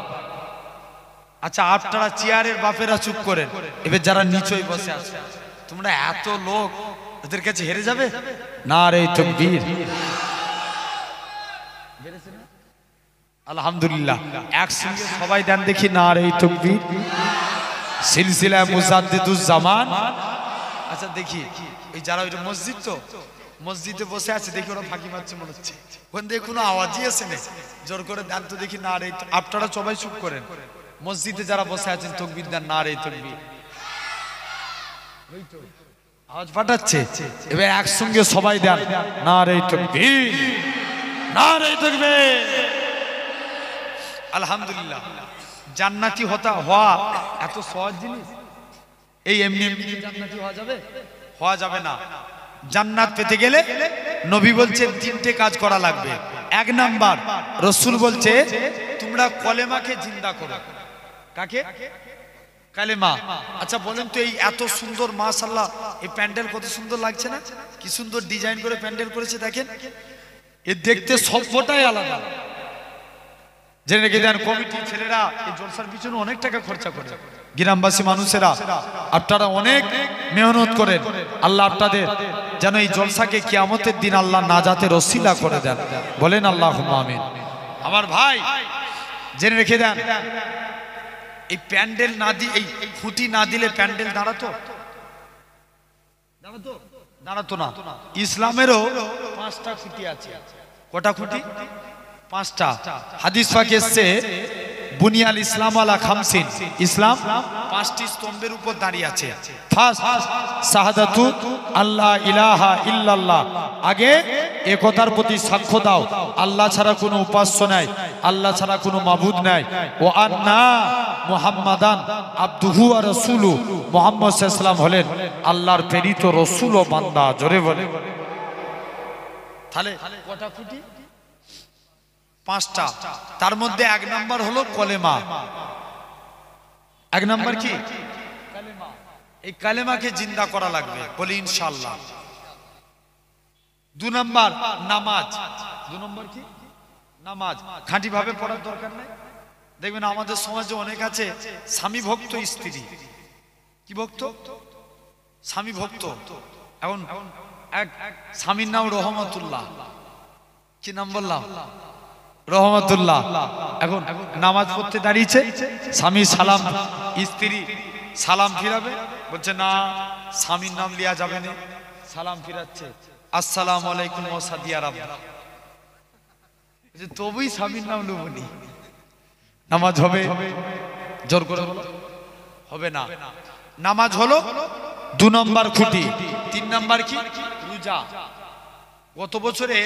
আচ্ছা, আপনারা চেয়ারের বাপেরা চুপ করেন। এবার যারা নিচেই বসে আছে, তোমরা এত লোক ওদের কাছে হেরে যাবে? না আর এই তাকবীর। আলহামদুলিল্লাহ, একসঙ্গে সবাই দেন দেখি, না আর এই তাকবীর। সিলসিলা মুজাদ্দিদুজ জামান। আচ্ছা দেখি, ওই যারা ওই মসজিদ, তো মসজিদে বসে আছে, দেখি ওরা ফাঁকি মারছে মনে হচ্ছে। ওখান থেকে কোনো আওয়াজই আসে না। জোর করে দেন তো দেখি, না আর এই। আপনারা সবাই চুপ করেন। মসজিদে যারা বসে আছেন তাকবীর দেন, না আর এই তাকবীর। আওয়াজ পাঠাচ্ছে। এবার একসঙ্গে সবাই দেন, না আর এই তাকবীর, না আর এই তাকবীর। আলহামদুলিল্লাহ, জান্নাতি হওয়া এত সহজ জিনিস? এই এমনি এমনি জান্নাতি হওয়া যাবে? হওয়া যাবে না। জান্নাত পেতে গেলে নবী বলছেন 3টে কাজ করা লাগবে। 1 নাম্বার, রাসূল বলছে তোমরা কলেমাকে জিন্দা করো। কাকে? কালেমা। আচ্ছা বলেন তো, এই এত সুন্দর মাশাআল্লাহ, এই প্যান্ডেল কত সুন্দর লাগছে না? কি সুন্দর ডিজাইন করে প্যান্ডেল করেছে দেখেন। এ দেখতে সবটাই আলাদা। জেনে রেখে দেন, কমিটির ছেলেরা এই জলসার পিছনে অনেক টাকা খরচা করে, গ্রামবাসী মানুষেরা আপনারা অনেক মেহনত করেন। আল্লাহ আপনাদের যেন এই জলসাকে কিয়ামতের দিন আল্লাহ নাজাতের ওসিলা করে দেন। বলেন আল্লাহুম্মা আমিন। আমার ভাই জেনে রেখে দেন, এই প্যান্ডেল না দিয়ে, এই খুঁটি না দিলে প্যান্ডেল দাঁড়াতো? দাঁড়াতো না। ইসলামেরও 5টা খুঁটি আছে। কটা খুঁটি? 5টা। হাদিস পাকে এসেছে, বুনিয়াল ইসলাম আলা খামসিন, ইসলাম 5টি স্তম্ভের উপর দাঁড়িয়ে আছে। ফার্স্ট শাহাদাতু আল্লাহ ইলাহা ইল্লাল্লাহ, আগে একতার প্রতি সাক্ষ্য দাও, আল্লাহ ছাড়া কোনো উপাস্য নাই, আল্লাহ ছাড়া কোনো মাবুদ নাই। ও আন্না মুহাম্মাদান আবদুহু ওয়া রাসূলু, মুহাম্মদ সাল্লাল্লাহু আলাইহি ওয়াসাল্লাম হলেন আল্লাহর প্রেরিত রাসূল ও বান্দা। জোরে বলে। তাহলে কটা খুঁটি? 5টা। তার মধ্যে 1 নাম্বার হলো কলেমা। 1 নাম্বার কি? কালেমা। এই কালেমাকে জিন্দা করা লাগবে, বলি ইনশাআল্লাহ। 2 নাম্বার নামাজ। 2 নাম্বার কি? নামাজ। খাঁটি ভাবে পড়ার দরকার নেই। দেখবেন আমাদের সমাজে অনেক আছে স্বামী ভক্ত স্ত্রী। কি ভক্ত? স্বামী ভক্ত। এখন এক স্বামীর নাম রহমতুল্লাহ। কি নাম বললাম? রহমতুল্লাহ। এখন নামাজ পড়তে দাঁড়িয়েছে, স্বামী সালাম, স্ত্রী সালাম ফিরাবে, বলছে না স্বামীর নাম লিয়া যাবে না। সালাম ফিরাচ্ছে, আসসালামু আলাইকুম ওয়া সাদিয়া রাব্বা। তবেই স্বামীর নাম লুবনি। নামাজ হবে? জোর করে বলো, হবে না। নামাজ হলো 2 নম্বর খুঁটি। 3 নাম্বার কি? রোজা। গত বছরে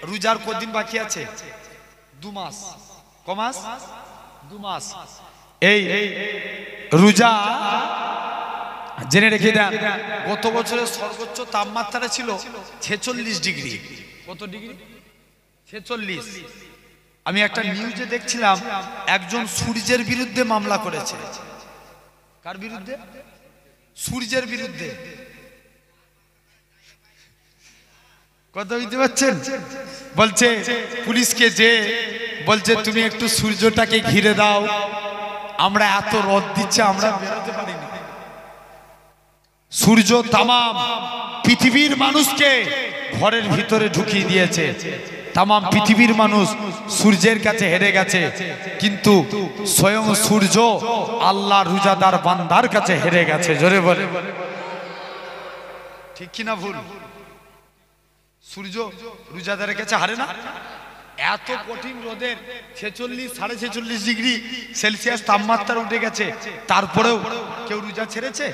রোজার কদিন বাকি আছে? 2 মাস। ক মাস? 2 মাস। এই রোজা জেনে রেখে দেন, গত বছরের সর্বোচ্চ তাপমাত্রা ছিল 46 ডিগ্রি। কত ডিগ্রি? 46। আমি একটা নিউজে দেখছিলাম একজন সূর্যের বিরুদ্ধে মামলা করেছে। কার বিরুদ্ধে? সূর্যের বিরুদ্ধে। কথা বুঝতে পারছেন? বলছে পুলিশকে, যে বলছে তুমি একটু সূর্যটাকে ঘিরে দাও, আমরা এত রোদ দিচ্ছে আমরা বেরোতে পারিনি। সূর্য তামাম পৃথিবীর মানুষকে ঘরের ভিতরে ঢুকিয়ে দিয়েছে। তামাম পৃথিবীর মানুষ সূর্যের কাছে হেরে গেছে, কিন্তু স্বয়ং সূর্য আল্লাহ রোজাদার বান্দার কাছে হেরে গেছে। জোরে বলে ঠিক কিনা ভুল? সূর্য রোজাদারের কাছে হারে না। এত কঠিন রোদের 46 46.5 ডিগ্রি সেলসিয়াস তাপমাত্রা উঠে গেছে, তারপরেও কেউ রোজা ছেড়েছে?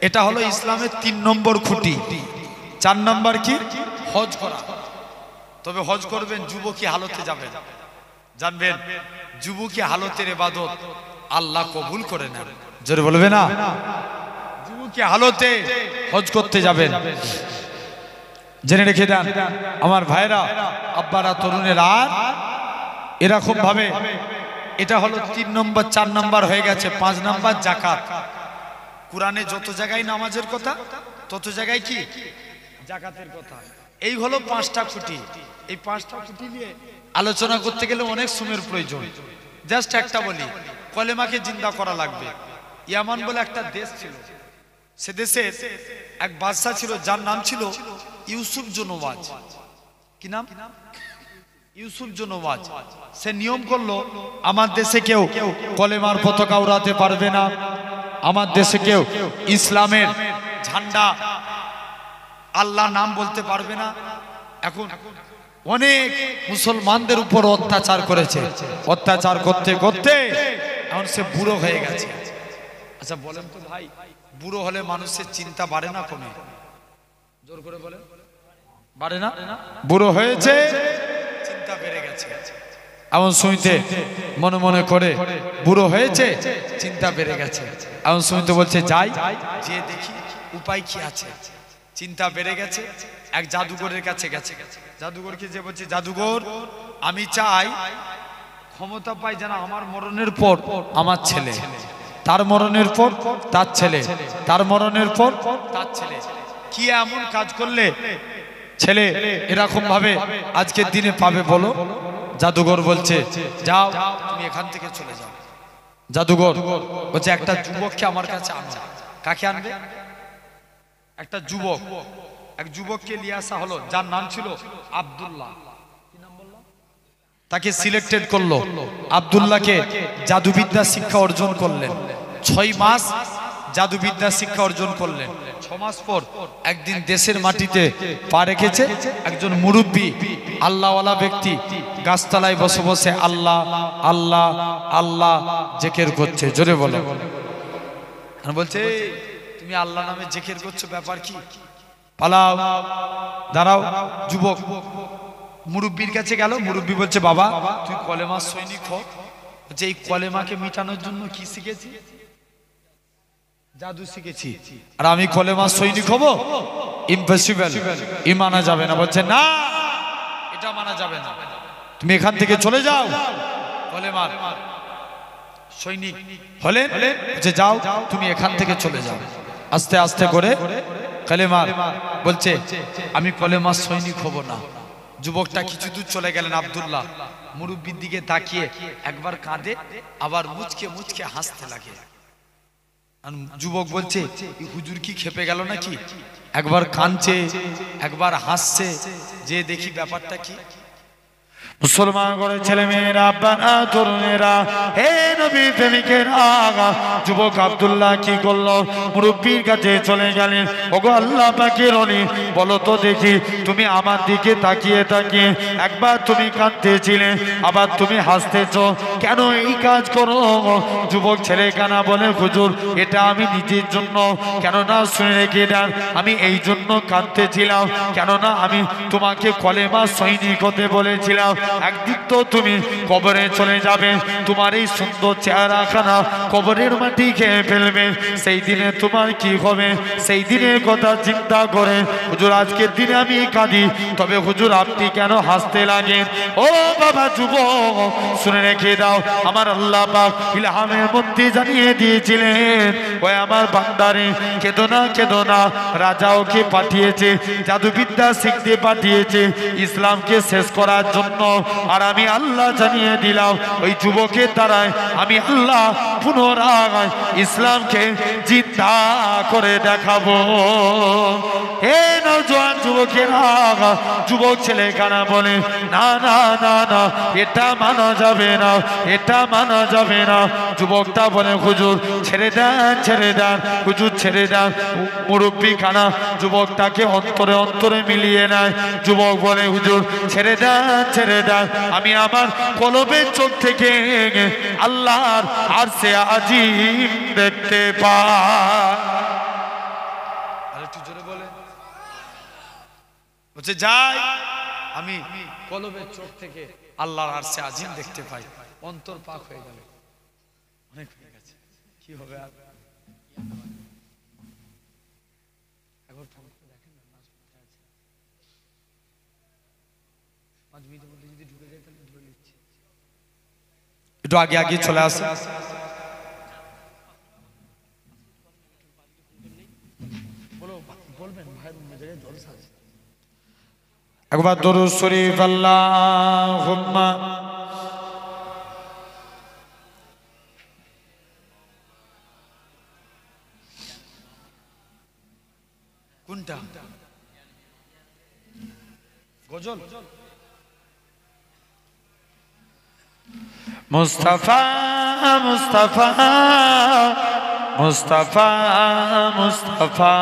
এটা হলো ইসলামের 3 নম্বর খুঁটি। 4 নম্বর কি? হজ করা। তবে হজ করবেন যুবকী হালতে যাবেন। জানবেন যুবকী হালতের ইবাদত আল্লাহ কবুল করে নেন। জোরে বলবে না? যুবকী হালতে হজ করতে যাবেন। জেনে রেখে দেন আমার ভাইরা, আব্বারা, তরুণেরা, এরকম ভাবে এটা হলো 3 নম্বর। 4 নম্বর হয়ে গেছে। 5 নম্বর যাকাত। কোরআনে যত জায়গায় নামাজের কথা, তত জায়গায় কি যাকাতের কথা। এই হলো 5টা খুঁটি। এই 5টা খুঁটি নিয়ে আলোচনা করতে গেলে অনেক সময়ের প্রয়োজন। জাস্ট একটা বলি, কলেমাকে জিন্দা করা লাগবে। ইয়ামান বলে একটা দেশ ছিল, সে দেশে এক বাদশা ছিল যার নাম ছিল ইউসুফ জুনওয়াজ। কি নাম? ইউসুফ জুনওয়াজ। সে নিয়ম করলো আমার দেশে কেউ কলেমার পতাকা উড়াতে পারবে না, আমার দেশে কেউ ইসলামের ঝান্ডা, আল্লাহ নাম বলতে পারবে না। এখন অনেক মুসলমানদের উপর অত্যাচার করেছে। অত্যাচার করতে করতে এখন সে বুড়ো হয়ে গেছে। আচ্ছা বলেন তো ভাই, বুড়ো হলে মানুষের চিন্তা বাড়ে না কমে? জোর করে বলেন, বাড়ে না? বুড়ো হয়েছে, চিন্তা বেড়ে গেছে। এমন শুনতে মনে মনে করে বুড়ো হয়েছে, চিন্তা বেড়ে গেছে। এমন শুনতে বলছে যাই, যে দেখি উপায় কি আছে। চিন্তা বেড়ে গেছে, এক জাদুঘরের কাছে গেছে। জাদুঘরকে যে বলছে, জাদুঘর আমি চাই ক্ষমতা পাই যেন আমার মরণের পর আমার ছেলে, তার মরণের পর তার ছেলে, তার মরণের পর তার ছেলে, কি এমন কাজ করলে ছেলে এরকম ভাবে আজকের দিনে পাবে বলো? জাদুঘর বলছে যাও তুমি এখান থেকে চলে যাও। জাদুঘর বলছে একটা যুবককে আমার কাছে আনো। কাকে আনবে? একটা যুবক। এক যুবককে নিয়ে আসা হলো যার নাম ছিল আব্দুল্লাহ। তাকে সিলেক্টেড করলো। আব্দুল্লাহকে জাদুবিদ্যা শিক্ষা অর্জন করলেন। 6 মাস জাদুবিদ্যা শিক্ষা অর্জন করলেন। 6 মাস পর একদিন দেশের মাটিতে পা রেখেছে একজন মুরব্বী আল্লাহওয়ালা ব্যক্তি, গাছতলায় বসে বসে আল্লাহ আল্লাহ আল্লাহ জিকির করছে। জোরে বলো। বলছে তুমি আল্লাহ নামে জিকির করছো, ব্যাপার কি? পালাও, দাঁড়াও। যুবক মুরব্বীর কাছে গেল। মুরব্বী বলছে বাবা তুই কলেমা সৈনিক হ। বলছে এই কলেমাকে মিটানোর জন্য কি শিখেছি? জাদু শিখেছি। আর আমি কলেমা সৈনিক হব? ইম্পসিবল, মানা যাবে না। বলছে না, এটা মানা যাবে না, তুমি এখান থেকে চলে যাও। কলেমার সৈনিক হলেন। যে যাও তুমি এখান থেকে চলে যাও। আস্তে আস্তে করে কলেমার বলছে আমি কলেমার সৈনিক হব না। যুবকটা কিছু দূর চলে গেলেন। আব্দুল্লাহ মুরব্বির দিকে তাকিয়ে একবার কাঁদে, আবার মুচকে মুচকে হাসতে লাগে। যুবক বলছে হুজুর কি খেপে গেল নাকি? একবার কাঁদছে, একবার হাসছে, যে দেখি ব্যাপারটা কি। মুসলমান করে ছেলে মেয়েরা, আব্বারা, তরুণেরা, হে নবী প্রেমিকেরা, যুবক আব্দুল্লাহ কি করলো? মুরব্বীর কাছে চলে গেলেন। ওগো আল্লাহ পাকের ওলি, বলো তো দেখি তুমি আমার দিকে তাকিয়ে তাকিয়ে একবার তুমি কাঁদতেছিলে, আবার তুমি হাসতেছো, কেন এই কাজ করো? যুবক ছেলে কানা বলে হুজুর এটা আমি নিজের জন্য, কেননা শুনে রেখে দেন আমি এই জন্য কাঁদতেছিলাম, কেননা আমি তোমাকে কলেমা সৈনিক হতে বলেছিলাম। একদিন তো তুমি কবরে চলে যাবে, তোমার এই সুন্দর চেহারাখানা কবরের মাটি খেয়ে ফেলবে, সেই দিনে তোমার কি হবে? সেই দিনের কথা চিন্তা করে হুজুর আজকের দিনে আমি কাঁদি। তবে হুজুর আপনি কেন হাসতে লাগেন? ও বাবা যুবক শুনে রেখে দাও, আমার আল্লাহ পাক ইলহামের মধ্যে জানিয়ে দিয়েছিলেন ওই আমার বান্দারে কেঁদো না কেঁদো না, রাজা ওকে পাঠিয়েছে জাদুবিদ্যা শিখতে পাঠিয়েছে ইসলামকে শেষ করার জন্য, আর আমি আল্লাহ জানিয়ে দিলাম ওই যুবকের দ্বারায় আমি আল্লাহ পুনরায় ইসলামকে জিন্দা করে দেখাবো। হে নওজোয়ান যুবকেরা, যুবক ছেলে কানা বলে না না না না এটা মানা যাবে না, এটা মানা যাবে না। যুবকটা বলে হুজুর ছেড়ে দেন ছেড়ে দেন, হুজুর ছেড়ে দেন। মুরব্বী কানা যুবকটাকে অন্তরে অন্তরে মিলিয়ে নেয়। যুবক বলে হুজুর ছেড়ে দেন ছেড়ে দেন, আমি আমার কলবের চোখ থেকে আল্লাহর আরশে আজিম দেখতে পাই। আরেকটু জোরে বলে বলছে যাই আমি কলবের চোখ থেকে আল্লাহর আরশে আজিম দেখতে পাই। অন্তর পাক হয়ে গেল, অনেক হয়ে গেছে, কি হবে আর? একবার ফোন করে দেখেন না, 5 মিনিটের মধ্যে যদি ঢুকে যায় তাহলে ধরে নিচ্ছি। একটু আগে আগে চলে আসে। বলবেন ভাই জায়গায় জলসা আছে। একবার দরুদ শরীফ আল্লাহুম্মা কোনটা গজল? মুস্তাফা মুস্তাফা মুস্তাফা মুস্তাফা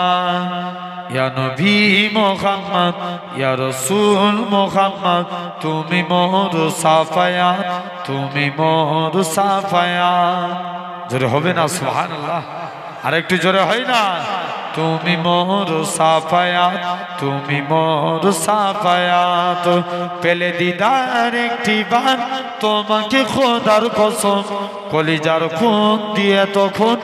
ইয়া নবী মুহাম্মদ ইয়া রাসূল মুহাম্মদ, তুমি মোর সাফায়াত তুমি মোর সাফায়াত। জোরে হবে না সুবহানাল্লাহ? আর একটু জোরে হয় না? তুমি মোর সাফায়াত তুমি মোর সাফায়াত, পেলে দিদার একটি বার তোমাকে খোদার কসম, কলিজার খুন দিয়ে তখন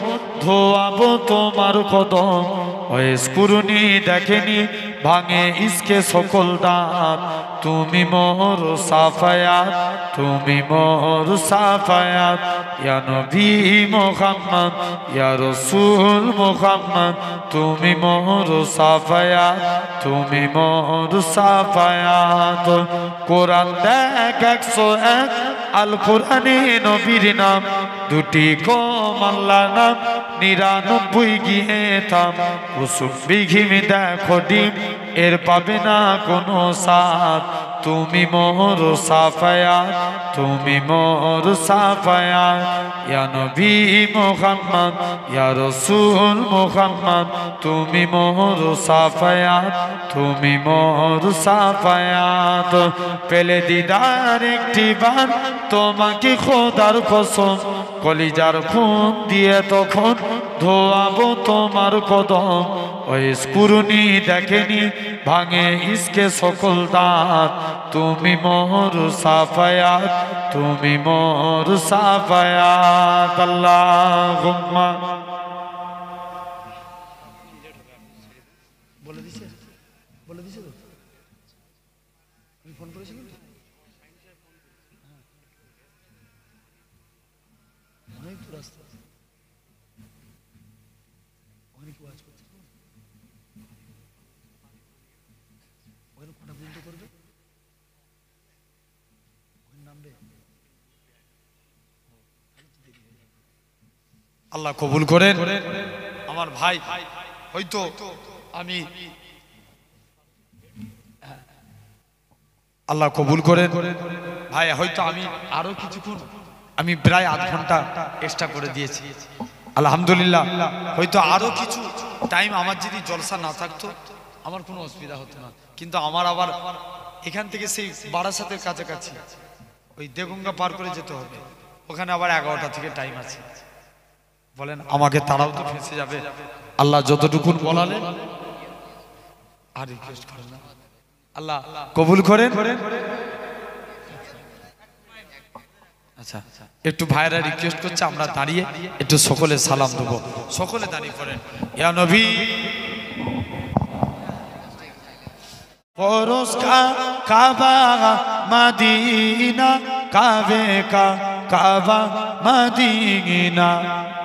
ধোয়াবো তোমার কদম। ওয়েস কুরুনি দেখেনি ভাঙে ইসকে সকল দাঁত, তুমি মোর সাফায়াত তুমি মোর সাফায়াত। ইয়া নবী মুহাম্মদ ইয়া রাসূল মুহাম্মদ, তুমি মোর সাফায়াত তুমি মোর সাফায়াত। কোরআন দেখ 101 আল কোরআনে নবীর নাম, দুটি কম আল্লাহ নাম 99 গিয়ে থাম। কুসুম বিঘিম দেখো ডিম এর পাবে না কোনো সাথ, তুমি মোর সাফায়াত তুমি মোর সাফায়াত। ইয়া নবী মুহাম্মদ ইয়া রাসূল মুহাম্মদ, তুমি মোর সাফায়াত তুমি মোর সাফায়াত। পেলে দিদার একটি বার তোমাকে খোদার কসম, কলিজার খুন দিয়ে তখন ধোয়াবো তোমার কদম। ওই কুরুনি দেখেনি ভাঙে ইসকে সকল দাঁত, তুমি মোর সাফায়াত তুমি মোর সাফায়াত। আল্লাহুম্মা বলে দিছে বলে দিছে তো আমি ফোন করেছিলাম তো অনেক তো রাস্তা ওখানে কি ওয়াজ করছে ওখানে কটা পর্যন্ত করবে ওখানে নামবে আল্লাহ কবুল করেন। আমার ভাই হয়তো আমি আল্লাহ কবুল করেন ভাই হয়তো আমি আরো কিছুক্ষণ আমি প্রায় আধ ঘন্টা এক্সট্রা করে দিয়েছি আলহামদুলিল্লাহ। হয়তো আরো কিছু টাইম আমার যদি জলসা না থাকতো আমার কোনো অসুবিধা হতো না, কিন্তু আমার আবার এখান থেকে সেই বারাসাতের কাছাকাছি ওই দেগঙ্গা পার করে যেতে হবে। ওখানে আবার 11টা থেকে টাইম আছে। বলেন আমাকে তারাও তো ফেঁসে যাবে। আল্লাহ যতটুকুন বলালেন আর রিকোয়েস্ট করেন না, আল্লাহ কবুল করেন। আচ্ছা একটু ভাইরা রিকোয়েস্ট করছে, আমরা দাঁড়িয়ে একটু সকলে সালাম দেবো। সকলে দাঁড়িয়ে পড়েন। ইয়া নবী পরশ কা কাবা মদিনা, কাবে কা কাবা মদিনা,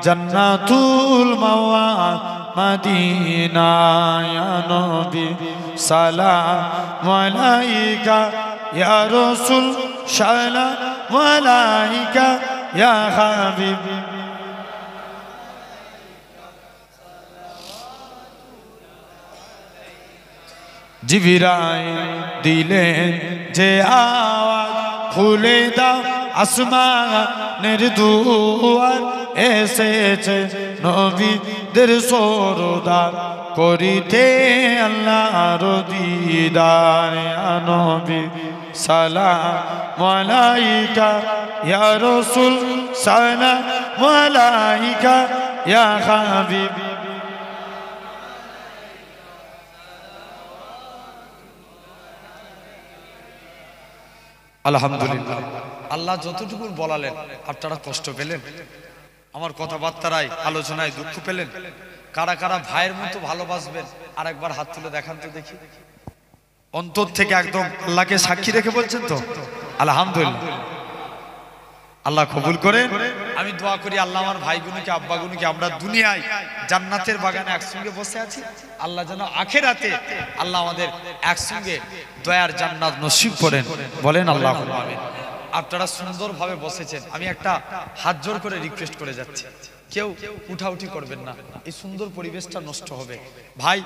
জান্নাতুল মাওয়া মদিনা। ইয়া নবী সালাম আলাইকা, ইয়া রাসূল সালাম আলাইকা, ইয়া হাবিব। জিবরাইল দিলেন যে আওয়াজ, খুলে দাও আসমানের দুয়ার, এসেছে নবীদের সরদার, করিতে আল্লাহর দিদার। ইয়া নবী সালাম আলাইকা, ইয়া রাসূল সালাম আলাইকা, ইয়া হাবিব। আলহামদুলিল্লাহ, আল্লাহ যতটুকু বলালেন আপনারা কষ্ট পেলেন? আমার কথাবার্তায় আলোচনায় দুঃখ পেলেন? কারা কারা ভাইয়ের মতো ভালোবাসবেন আরেকবার হাত তুলে দেখান তো দেখি। অন্তর থেকে একদম আল্লাহকে সাক্ষী রেখে বলছেন তো? আলহামদুলিল্লাহ, আল্লাহ কবুল করেন। আমি দোয়া করি আল্লাহ আমার ভাইগুলোকে আব্বাগুলোকে, আমরা দুনিয়ায় জান্নাতের বাগানে একসঙ্গে বসে আছি, আল্লাহ যেন আখিরাতে আল্লাহ আমাদের একসঙ্গে দয়ার জান্নাত নসিব করেন। বলেন আল্লাহ আমিন। আপনারা সুন্দরভাবে বসেছেন, আমি একটা হাত জোর করে রিকোয়েস্ট করে যাচ্ছি, কেউ উঠাউঠি করবেন না, এই সুন্দর পরিবেশটা নষ্ট হবে। ভাই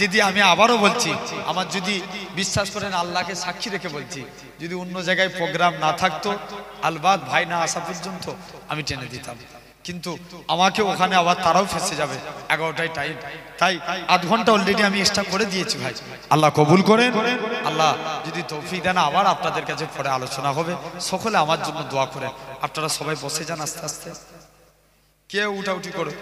যদি আমি আবারও বলছি, আমার যদি বিশ্বাস করেন আল্লাহকে সাক্ষী রেখে বলছি, যদি অন্য জায়গায় প্রোগ্রাম না থাকতো আলবাদ ভাই না আসা পর্যন্ত আমি টেনে দিতাম, কিন্তু আমাকে ওখানে আবার তারাও ফেসে যাবে। 11টায় টাইম, তাই আধ ঘন্টা অলরেডি আমি এক্সট্রা করে দিয়েছি ভাই। আল্লাহ কবুল করেন। আল্লাহ যদি তৌফিক দেন আবার আপনাদের কাছে পরে আলোচনা হবে। সকলে আমার জন্য দোয়া করেন। আপনারা সবাই বসে যান আস্তে আস্তে, কেউ উঠাউঠি করে